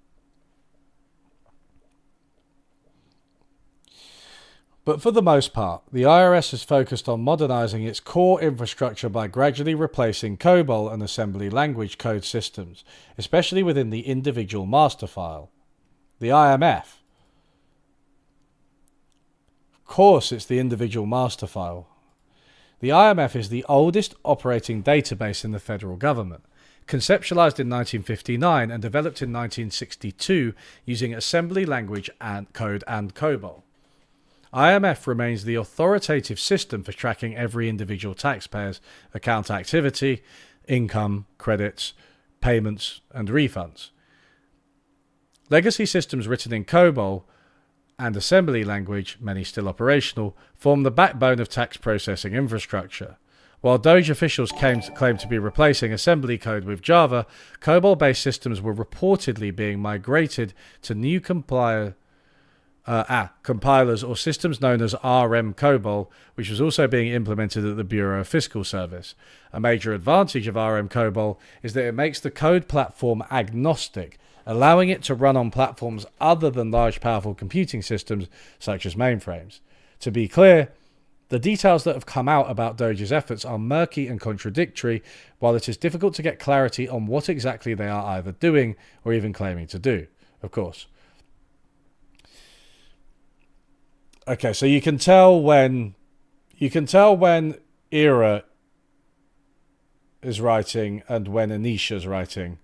Speaker 1: But for the most part, the IRS is focused on modernizing its core infrastructure by gradually replacing COBOL and assembly language code systems, especially within the individual master file. The IMF. Of course, it's the individual master file. The IMF is the oldest operating database in the federal government, conceptualized in 1959 and developed in 1962 using assembly language and code and COBOL. IMF remains the authoritative system for tracking every individual taxpayer's account activity, income, credits, payments, and refunds. Legacy systems written in COBOL and assembly language, many still operational, form the backbone of tax processing infrastructure. While Doge officials claimed to be replacing assembly code with Java, COBOL-based systems were reportedly being migrated to new compilers or systems known as RM COBOL, which was also being implemented at the Bureau of Fiscal Service. A major advantage of RM COBOL is that it makes the code platform agnostic, allowing it to run on platforms other than large, powerful computing systems such as mainframes. To be clear, the details that have come out about Doge's efforts are murky and contradictory, while it is difficult to get clarity on what exactly they are either doing or even claiming to do, of course. Okay, so you can tell when Ira is writing and when Anisha's writing.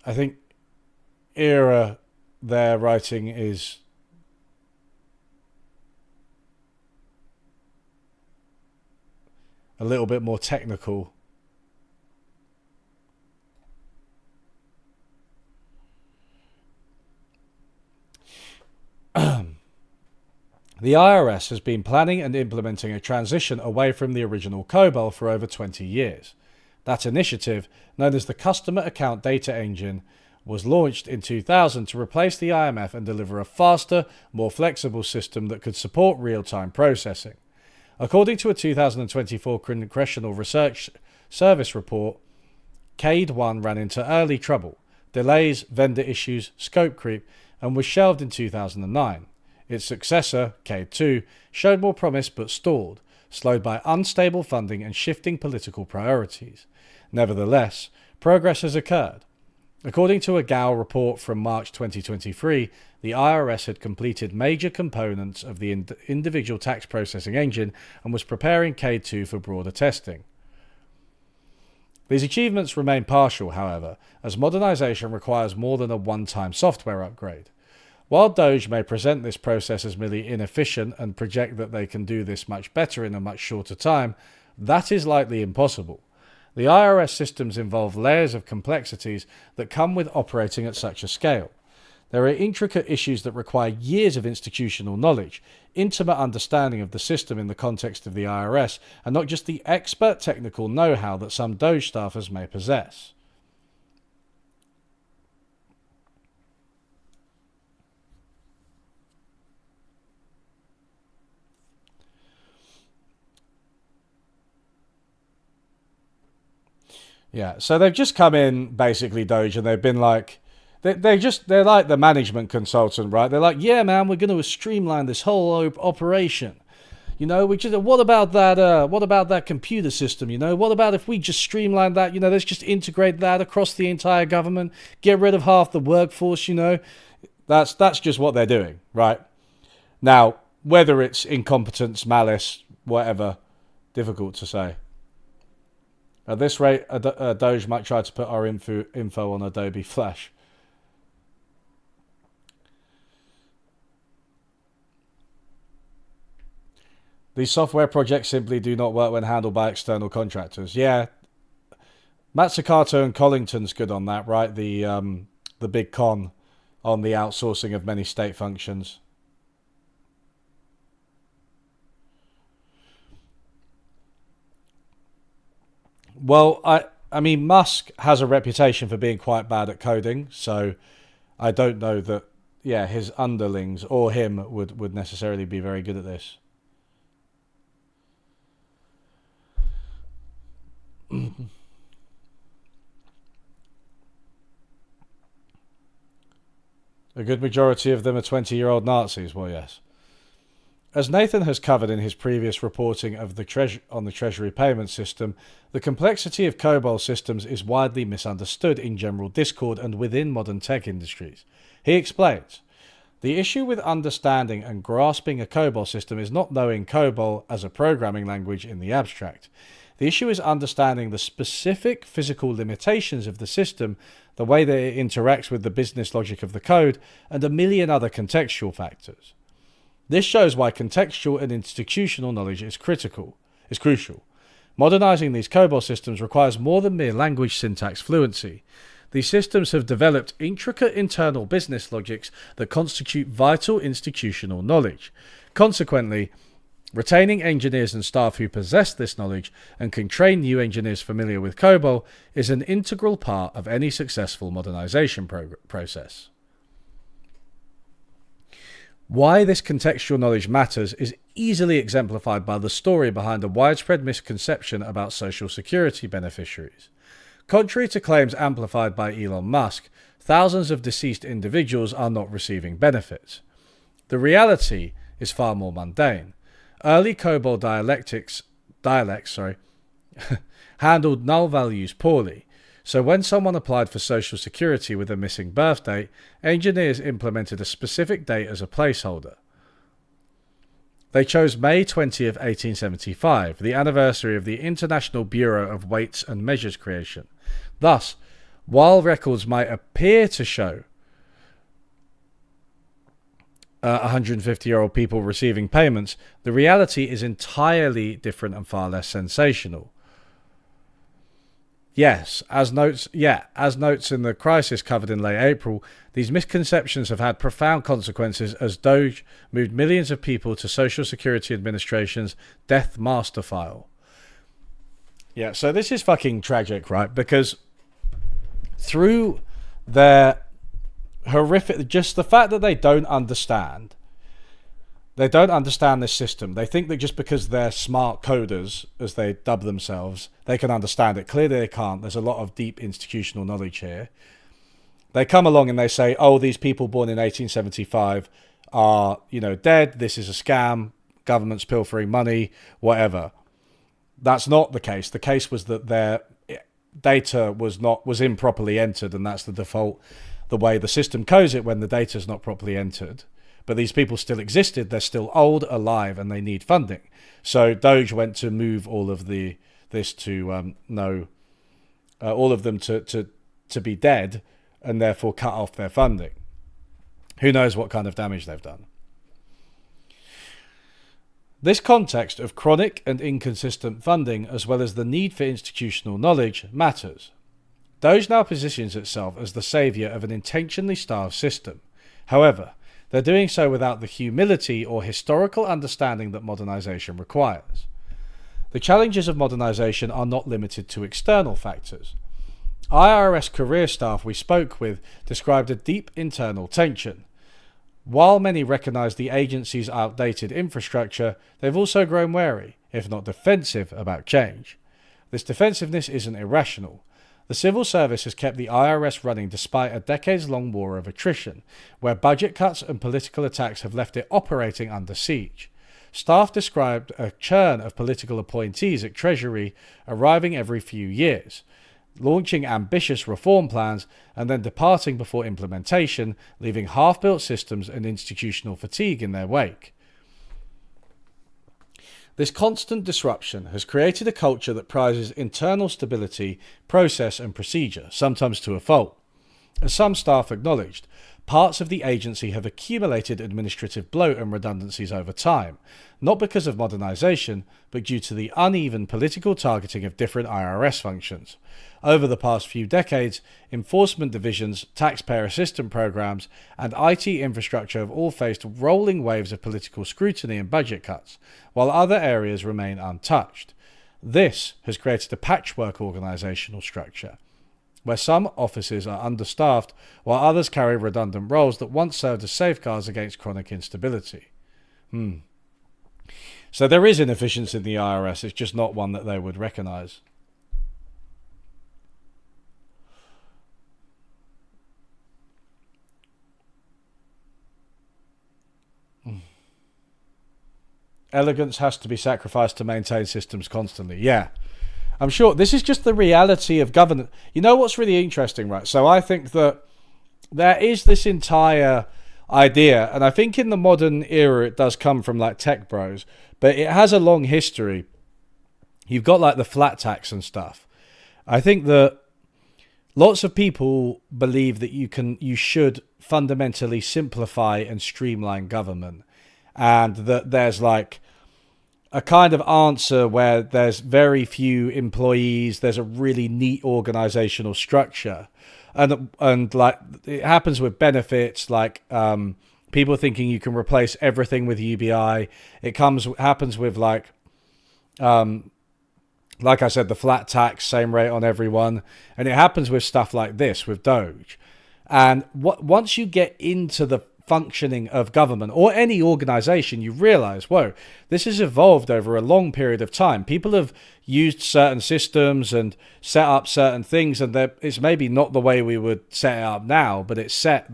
Speaker 1: I think Ira, their writing is a little bit more technical. The IRS has been planning and implementing a transition away from the original COBOL for over 20 years. That initiative, known as the Customer Account Data Engine, was launched in 2000 to replace the IMF and deliver a faster, more flexible system that could support real-time processing. According to a 2024 Congressional Research Service report, CADE 1 ran into early trouble, delays, vendor issues, scope creep, and was shelved in 2009. Its successor, CADE 2, showed more promise but stalled, slowed by unstable funding and shifting political priorities. Nevertheless, progress has occurred. According to a GAO report from March 2023, the IRS had completed major components of the individual tax processing engine and was preparing CADE 2 for broader testing. These achievements remain partial, however, as modernization requires more than a one-time software upgrade. While Doge may present this process as merely inefficient and project that they can do this much better in a much shorter time, that is likely impossible. The IRS systems involve layers of complexities that come with operating at such a scale. There are intricate issues that require years of institutional knowledge, intimate understanding of the system in the context of the IRS, and not just the expert technical know-how that some Doge staffers may possess. Yeah, so they've just come in, basically, Doge, and they've been like, they're like the management consultant, right? They're like, yeah, man, we're going to streamline this whole operation. You know, what about that computer system? You know, what about if we just streamline that? You know, let's just integrate that across the entire government, get rid of half the workforce. You know, that's just what they're doing, right? Now, whether it's incompetence, malice, whatever, difficult to say. At this rate, Doge might try to put our info on Adobe Flash. These software projects simply do not work when handled by external contractors. Yeah, Matsukato and Collington's good on that, right? The big con on the outsourcing of many state functions. Well, I mean, Musk has a reputation for being quite bad at coding, so I don't know that, yeah, his underlings or him would necessarily be very good at this. A good majority of them are 20-year-old Nazis, well, yes. As Nathan has covered in his previous reporting of on the Treasury payment system, the complexity of COBOL systems is widely misunderstood in general discord and within modern tech industries. He explains, the issue with understanding and grasping a COBOL system is not knowing COBOL as a programming language in the abstract. The issue is understanding the specific physical limitations of the system, the way that it interacts with the business logic of the code, and a million other contextual factors. This shows why contextual and institutional knowledge is crucial. Modernizing these COBOL systems requires more than mere language syntax fluency. These systems have developed intricate internal business logics that constitute vital institutional knowledge. Consequently, retaining engineers and staff who possess this knowledge and can train new engineers familiar with COBOL is an integral part of any successful modernization process. Why this contextual knowledge matters is easily exemplified by the story behind a widespread misconception about Social Security beneficiaries. Contrary to claims amplified by Elon Musk, thousands of deceased individuals are not receiving benefits. The reality is far more mundane. Early COBOL dialects handled null values poorly, so when someone applied for Social Security with a missing birth date, engineers implemented a specific date as a placeholder. They chose May 20th, 1875, the anniversary of the International Bureau of Weights and Measures creation. Thus, while records might appear to show 150-year-old people receiving payments, the reality is entirely different and far less sensational. Yes, as notes in the crisis covered in late April, these misconceptions have had profound consequences as Doge moved millions of people to Social Security Administration's death master file. Yeah, so this is fucking tragic, right? Because through their horrific, just the fact that they don't understand this system. They think that just because they're smart coders, as they dub themselves, they can understand it. Clearly they can't. There's a lot of deep institutional knowledge here. They come along and they say, oh, these people born in 1875 are, dead. This is a scam. Government's pilfering money, whatever. That's not the case. The case was that their data was improperly entered, and that's the default, the way the system codes it when the data is not properly entered. But these people still existed. They're still old, alive, and they need funding. So Doge went to move all of this to all of them to be dead, and therefore cut off their funding. Who knows what kind of damage they've done. This context of chronic and inconsistent funding, as well as the need for institutional knowledge, matters. Doge now positions itself as the saviour of an intentionally starved system. However, they're doing so without the humility or historical understanding that modernization requires. The challenges of modernization are not limited to external factors. IRS career staff we spoke with described a deep internal tension. While many recognize the agency's outdated infrastructure, they've also grown wary, if not defensive, about change. This defensiveness isn't irrational. The civil service has kept the IRS running despite a decades-long war of attrition, where budget cuts and political attacks have left it operating under siege. Staff described a churn of political appointees at Treasury arriving every few years, launching ambitious reform plans and then departing before implementation, leaving half-built systems and institutional fatigue in their wake. This constant disruption has created a culture that prizes internal stability, process and procedure, sometimes to a fault. As some staff acknowledged, parts of the agency have accumulated administrative bloat and redundancies over time, not because of modernization, but due to the uneven political targeting of different IRS functions. Over the past few decades, enforcement divisions, taxpayer assistance programs, and IT infrastructure have all faced rolling waves of political scrutiny and budget cuts, while other areas remain untouched. This has created a patchwork organizational structure, where some offices are understaffed while others carry redundant roles that once served as safeguards against chronic instability. So there is inefficiency in the IRS, it's just not one that they would recognize. Elegance has to be sacrificed to maintain systems constantly. Yeah. I'm sure this is just the reality of governance. You know what's really interesting, right? So I think that there is this entire idea, and I think in the modern era it does come from like tech bros, but it has a long history you've got like the flat tax and stuff. I think that lots of people believe that you should fundamentally simplify and streamline government, and that there's like a kind of answer where there's very few employees, there's a really neat organizational structure, and like it happens with benefits, like people thinking you can replace everything with UBI. It happens with like I said, the flat tax, same rate on everyone, and it happens with stuff like this with Doge. And once you get into the functioning of government or any organization, you realize, whoa, this has evolved over a long period of time. People have used certain systems and set up certain things, and it's maybe not the way we would set it up now, but it's set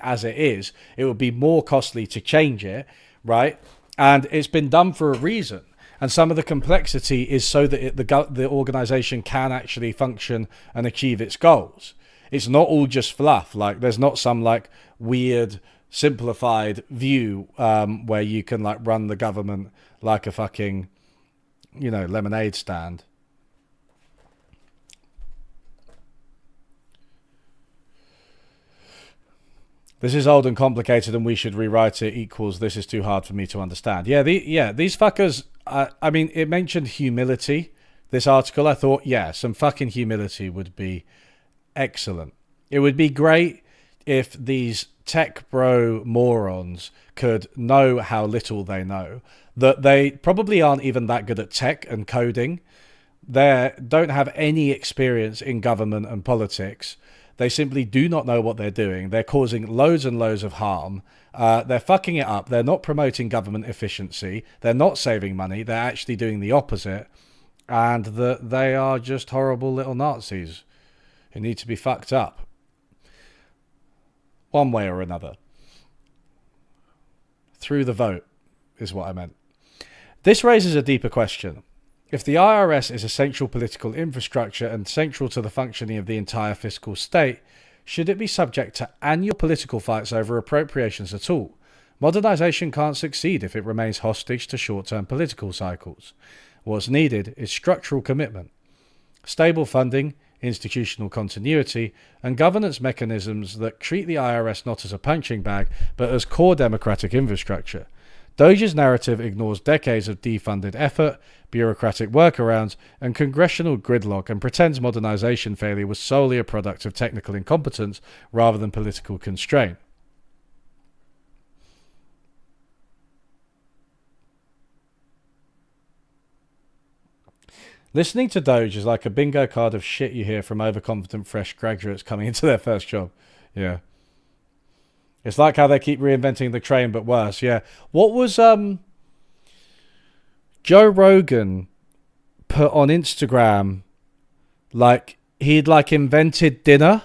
Speaker 1: as it is. It would be more costly to change it, right? And it's been done for a reason. And some of the complexity is so that the organization can actually function and achieve its goals. It's not all just fluff. Like, there's not some like weird simplified view where you can like run the government like a fucking, lemonade stand. This is old and complicated and we should rewrite it equals this is too hard for me to understand. These fuckers, I mean, it mentioned humility, this article. I thought, some fucking humility would be excellent. It would be great if these tech bro morons could know how little they know, that they probably aren't even that good at tech and coding. They don't have any experience in government and politics. They simply do not know what they're doing. They're causing loads and loads of harm. They're fucking it up. They're not promoting government efficiency. They're not saving money. They're actually doing the opposite. And they are just horrible little Nazis who need to be fucked up one way or another. Through the vote is what I meant. This raises a deeper question. If the IRS is essential political infrastructure and central to the functioning of the entire fiscal state, should it be subject to annual political fights over appropriations at all? Modernization can't succeed if it remains hostage to short-term political cycles. What's needed is structural commitment, stable funding, institutional continuity, and governance mechanisms that treat the IRS not as a punching bag, but as core democratic infrastructure. Doge's narrative ignores decades of defunded effort, bureaucratic workarounds, and congressional gridlock, and pretends modernization failure was solely a product of technical incompetence rather than political constraint. Listening to Doge is like a bingo card of shit you hear from overconfident fresh graduates coming into their first job. Yeah. It's like how they keep reinventing the train, but worse. Yeah. What was Joe Rogan put on Instagram? Like, he'd like invented dinner.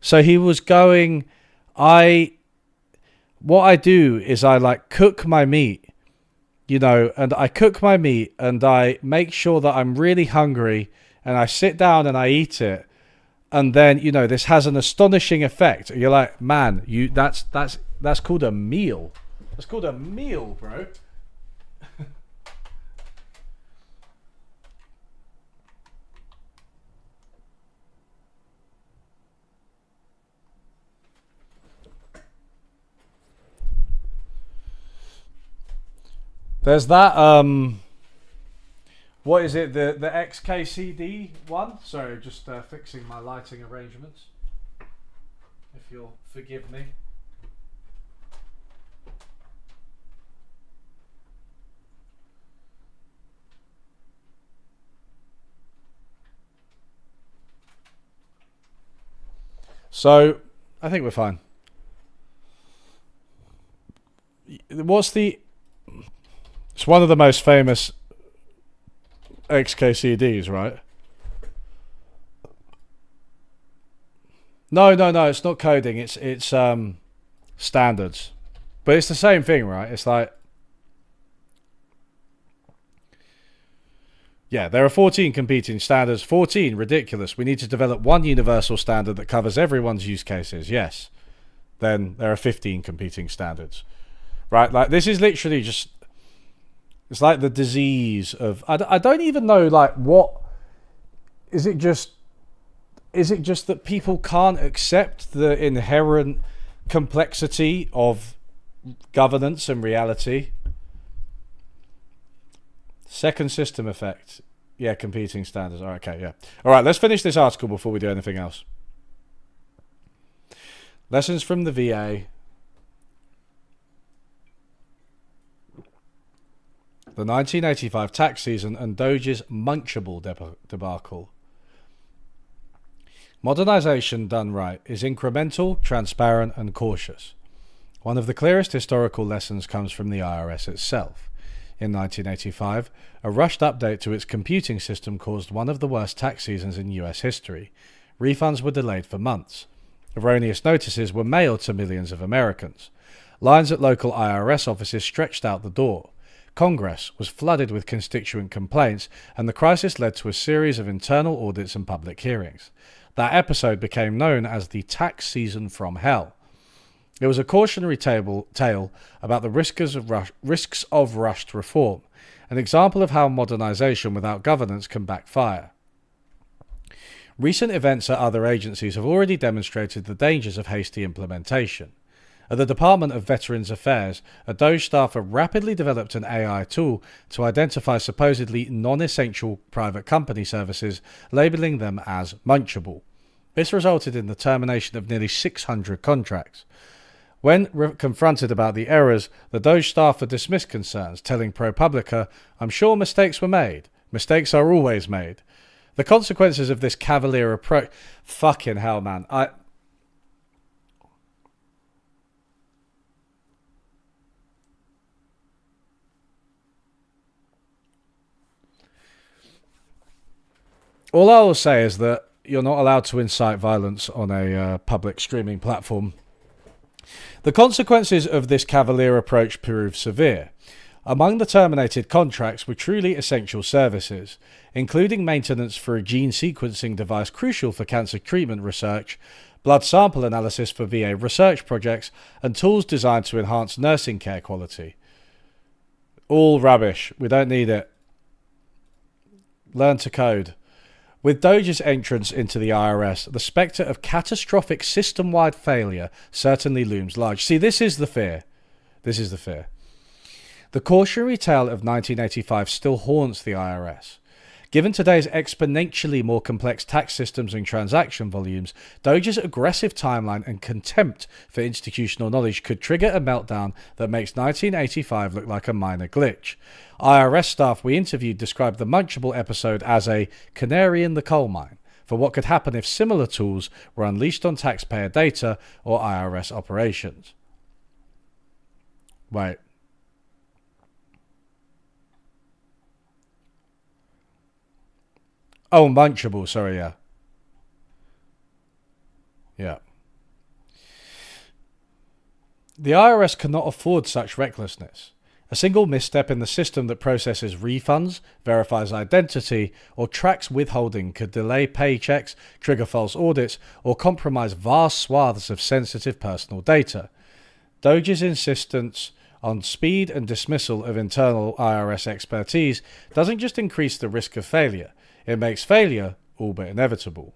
Speaker 1: So he was going, what I do is I like cook my meat, and I cook my meat and I make sure that I'm really hungry and I sit down and I eat it. And then, this has an astonishing effect. You're like, man, that's called a meal. That's called a meal, bro. There's that, what is it, the XKCD one? Sorry, just fixing my lighting arrangements, if you'll forgive me. So, I think we're fine. It's one of the most famous XKCDs, right? No, it's not coding. It's standards, but it's the same thing, right? It's like, there are 14 competing standards. 14, ridiculous. We need to develop one universal standard that covers everyone's use cases. Yes. Then there are 15 competing standards, right? Like, this is literally just It's like the disease of I don't even know like what is it just that people can't accept the inherent complexity of governance and reality. Second system effect. Yeah, competing standards. All right, okay, yeah. All right, let's finish this article before we do anything else. Lessons from the VA. The 1985 tax season and Doge's Munchable debacle. Modernization done right is incremental, transparent, and cautious. One of the clearest historical lessons comes from the IRS itself. In 1985, a rushed update to its computing system caused one of the worst tax seasons in US history. Refunds were delayed for months. Erroneous notices were mailed to millions of Americans. Lines at local IRS offices stretched out the door. Congress was flooded with constituent complaints, and the crisis led to a series of internal audits and public hearings. That episode became known as the tax season from hell. It was a cautionary tale about the risks of rushed reform, an example of how modernization without governance can backfire. Recent events at other agencies have already demonstrated the dangers of hasty implementation. At the Department of Veterans Affairs, a Doge staffer rapidly developed an AI tool to identify supposedly non-essential private company services, labeling them as Munchable. This resulted in the termination of nearly 600 contracts. When confronted about the errors, the Doge staffer dismissed concerns, telling ProPublica, "I'm sure mistakes were made. Mistakes are always made." The consequences of this cavalier approach... Fucking hell, man. All I will say is that you're not allowed to incite violence on a public streaming platform. The consequences of this cavalier approach proved severe. Among the terminated contracts were truly essential services, including maintenance for a gene sequencing device crucial for cancer treatment research, blood sample analysis for VA research projects, and tools designed to enhance nursing care quality. All rubbish. We don't need it. Learn to code. With Doge's entrance into the IRS, the spectre of catastrophic system-wide failure certainly looms large. See, this is the fear. This is the fear. The cautionary tale of 1985 still haunts the IRS. Given today's exponentially more complex tax systems and transaction volumes, Doge's aggressive timeline and contempt for institutional knowledge could trigger a meltdown that makes 1985 look like a minor glitch. IRS staff we interviewed described the Munchable episode as a canary in the coal mine for what could happen if similar tools were unleashed on taxpayer data or IRS operations. Wait. Oh, Munchable, sorry, yeah. Yeah. The IRS cannot afford such recklessness. A single misstep in the system that processes refunds, verifies identity, or tracks withholding could delay paychecks, trigger false audits, or compromise vast swaths of sensitive personal data. Doge's insistence on speed and dismissal of internal IRS expertise doesn't just increase the risk of failure, it makes failure all but inevitable.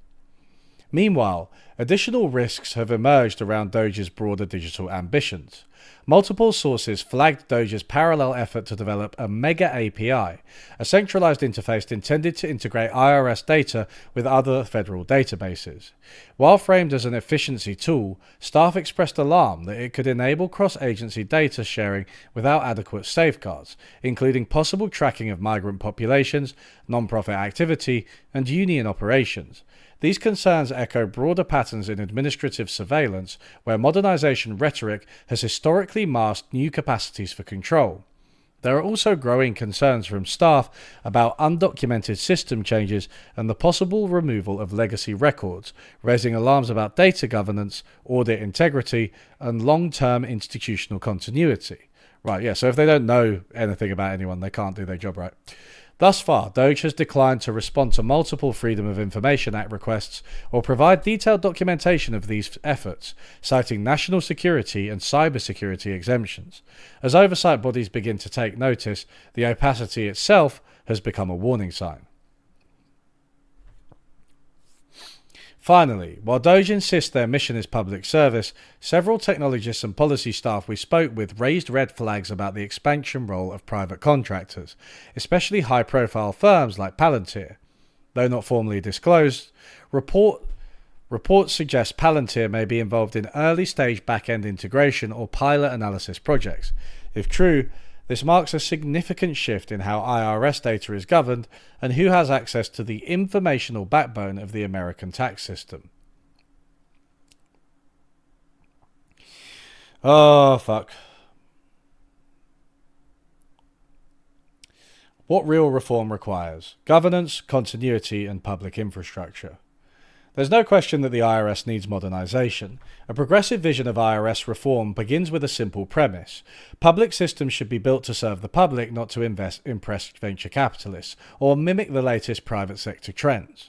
Speaker 1: Meanwhile, additional risks have emerged around Doge's broader digital ambitions. Multiple sources flagged Doge's parallel effort to develop a Mega API, a centralized interface intended to integrate IRS data with other federal databases. While framed as an efficiency tool, staff expressed alarm that it could enable cross-agency data sharing without adequate safeguards, including possible tracking of migrant populations, non-profit activity, and union operations. These concerns echo broader patterns in administrative surveillance, where modernization rhetoric has historically masked new capacities for control. There are also growing concerns from staff about undocumented system changes and the possible removal of legacy records, raising alarms about data governance, audit integrity, and long-term institutional continuity. Right, yeah, so if they don't know anything about anyone, they can't do their job right. Thus far, Doge has declined to respond to multiple Freedom of Information Act requests or provide detailed documentation of these efforts, citing national security and cybersecurity exemptions. As oversight bodies begin to take notice, the opacity itself has become a warning sign. Finally, while Doge insists their mission is public service, several technologists and policy staff we spoke with raised red flags about the expansion role of private contractors, especially high-profile firms like Palantir. Though not formally disclosed, reports suggest Palantir may be involved in early-stage back-end integration or pilot analysis projects. If true, this marks a significant shift in how IRS data is governed and who has access to the informational backbone of the American tax system. Oh, fuck. What real reform requires? Governance, continuity, and public infrastructure. There's no question that the IRS needs modernization. A progressive vision of IRS reform begins with a simple premise. Public systems should be built to serve the public, not to impress venture capitalists, or mimic the latest private sector trends.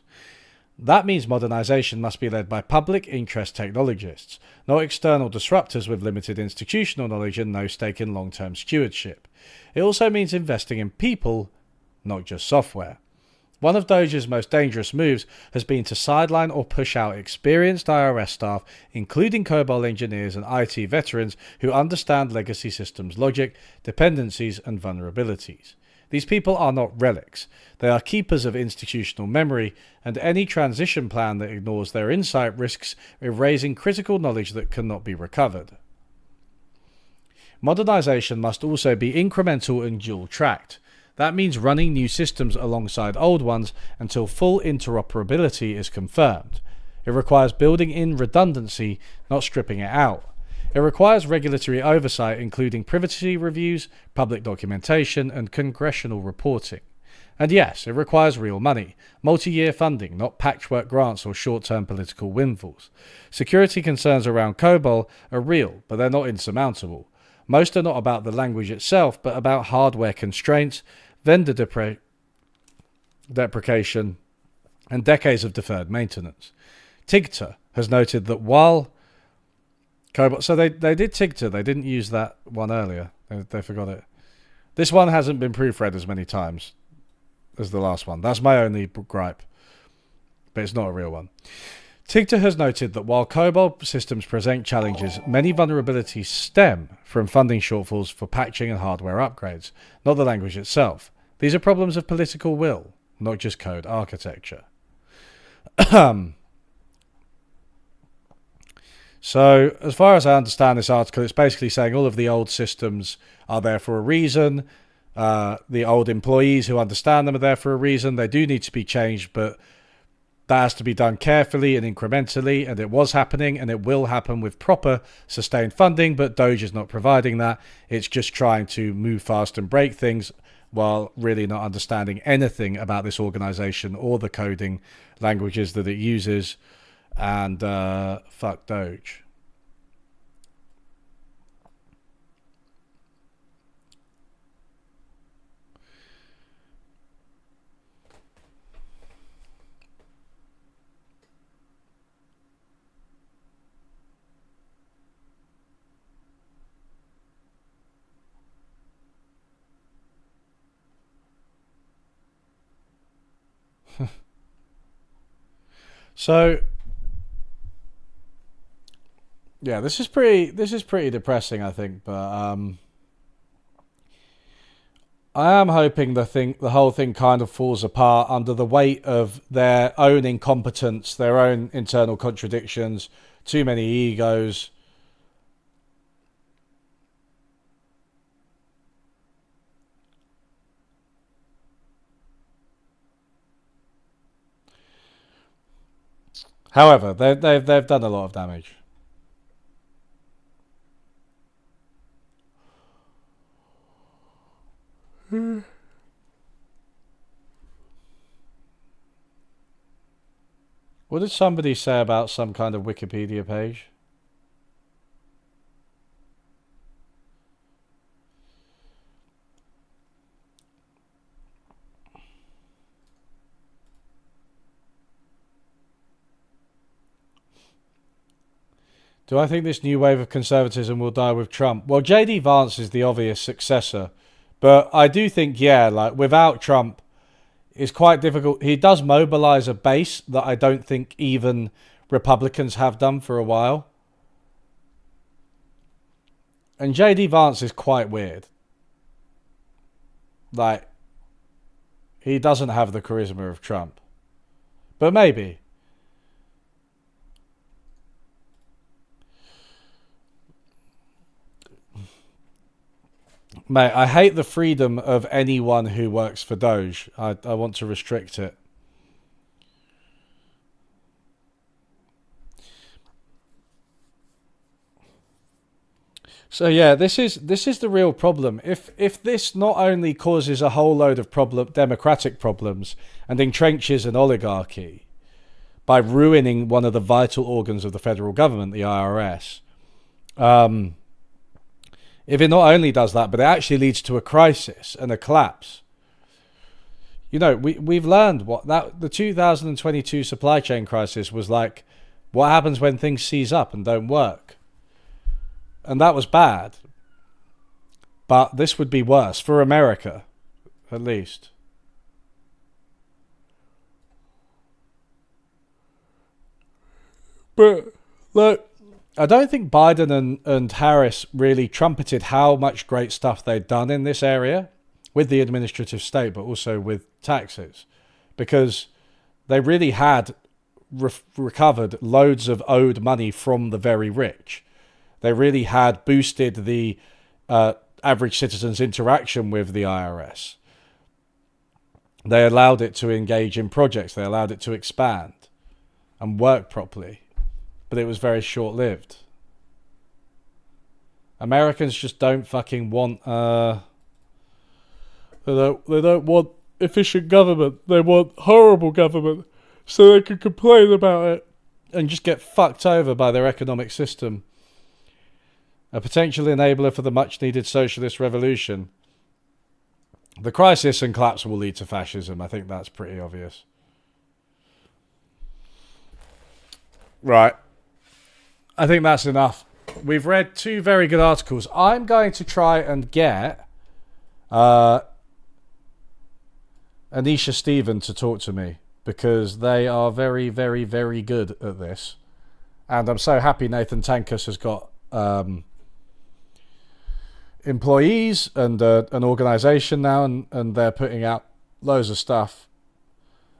Speaker 1: That means modernization must be led by public interest technologists, not external disruptors with limited institutional knowledge and no stake in long-term stewardship. It also means investing in people, not just software. One of Doge's most dangerous moves has been to sideline or push out experienced IRS staff, including COBOL engineers and IT veterans who understand legacy systems logic, dependencies, and vulnerabilities. These people are not relics. They are keepers of institutional memory, and any transition plan that ignores their insight risks erasing critical knowledge that cannot be recovered. Modernization must also be incremental and dual-tracked. That means running new systems alongside old ones until full interoperability is confirmed. It requires building in redundancy, not stripping it out. It requires regulatory oversight, including privacy reviews, public documentation, and congressional reporting. And yes, it requires real money, multi-year funding, not patchwork grants or short-term political windfalls. Security concerns around COBOL are real, but they're not insurmountable. Most are not about the language itself, but about hardware constraints, vendor deprecation, and decades of deferred maintenance. TIGTA has noted that while COBOL... So they did TIGTA, they didn't use that one earlier. They forgot it. This one hasn't been proofread as many times as the last one. That's my only gripe. But it's not a real one. TIGTA has noted that while COBOL systems present challenges, many vulnerabilities stem from funding shortfalls for patching and hardware upgrades, not the language itself. These are problems of political will, not just code architecture. So, as far as I understand this article, it's basically saying all of the old systems are there for a reason. The old employees who understand them are there for a reason. They do need to be changed, but that has to be done carefully and incrementally, and it was happening, and it will happen with proper, sustained funding, but Doge is not providing that. It's just trying to move fast and break things while really not understanding anything about this organization or the coding languages that it uses, and fuck Doge. So, yeah, this is pretty depressing, I think, but I am hoping the whole thing kind of falls apart under the weight of their own incompetence, their own internal contradictions, too many egos. However, they've done a lot of damage. What did somebody say about some kind of Wikipedia page? Do I think this new wave of conservatism will die with Trump? Well, J.D. Vance is the obvious successor. But I do think, yeah, like without Trump, it's quite difficult. He does mobilize a base that I don't think even Republicans have done for a while. And J.D. Vance is quite weird. Like, he doesn't have the charisma of Trump. But maybe. Mate, I hate the freedom of anyone who works for Doge. I want to restrict it. So yeah, this is the real problem. If this not only causes a whole load of democratic problems and entrenches an oligarchy by ruining one of the vital organs of the federal government, the IRS, if it not only does that, but it actually leads to a crisis and a collapse. You know, we've learned the 2022 supply chain crisis was like. What happens when things seize up and don't work? And that was bad. But this would be worse for America, at least. But look, I don't think Biden and Harris really trumpeted how much great stuff they'd done in this area with the administrative state, but also with taxes, because they really had recovered loads of owed money from the very rich. They really had boosted the average citizen's interaction with the IRS. They allowed it to engage in projects. They allowed it to expand and work properly. But it was very short-lived. Americans just don't fucking want... They don't want efficient government. They want horrible government so they can complain about it and just get fucked over by their economic system. A potential enabler for the much-needed socialist revolution. The crisis and collapse will lead to fascism. I think that's pretty obvious. Right. I think that's enough. We've read 2 very good articles. I'm going to try and get Anisha Stephen to talk to me, because they are very, very, very good at this. And I'm so happy Nathan Tankus has got employees and an organisation now, and they're putting out loads of stuff.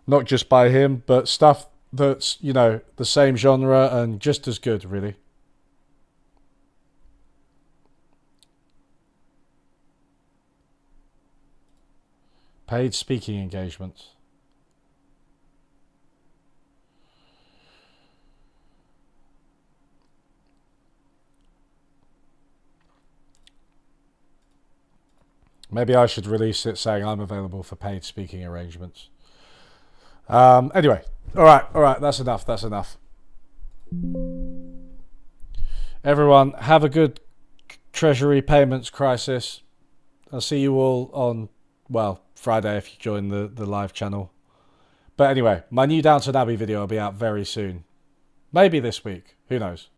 Speaker 1: Not just by him, but stuff that's, you know, the same genre and just as good, really. Paid speaking engagements. Maybe I should release it saying I'm available for paid speaking arrangements. Anyway, all right, that's enough. Everyone, have a good Treasury payments crisis. I'll see you all on, well, Friday if you join the live channel. But anyway, my new Downton Abbey video will be out very soon. Maybe this week. Who knows?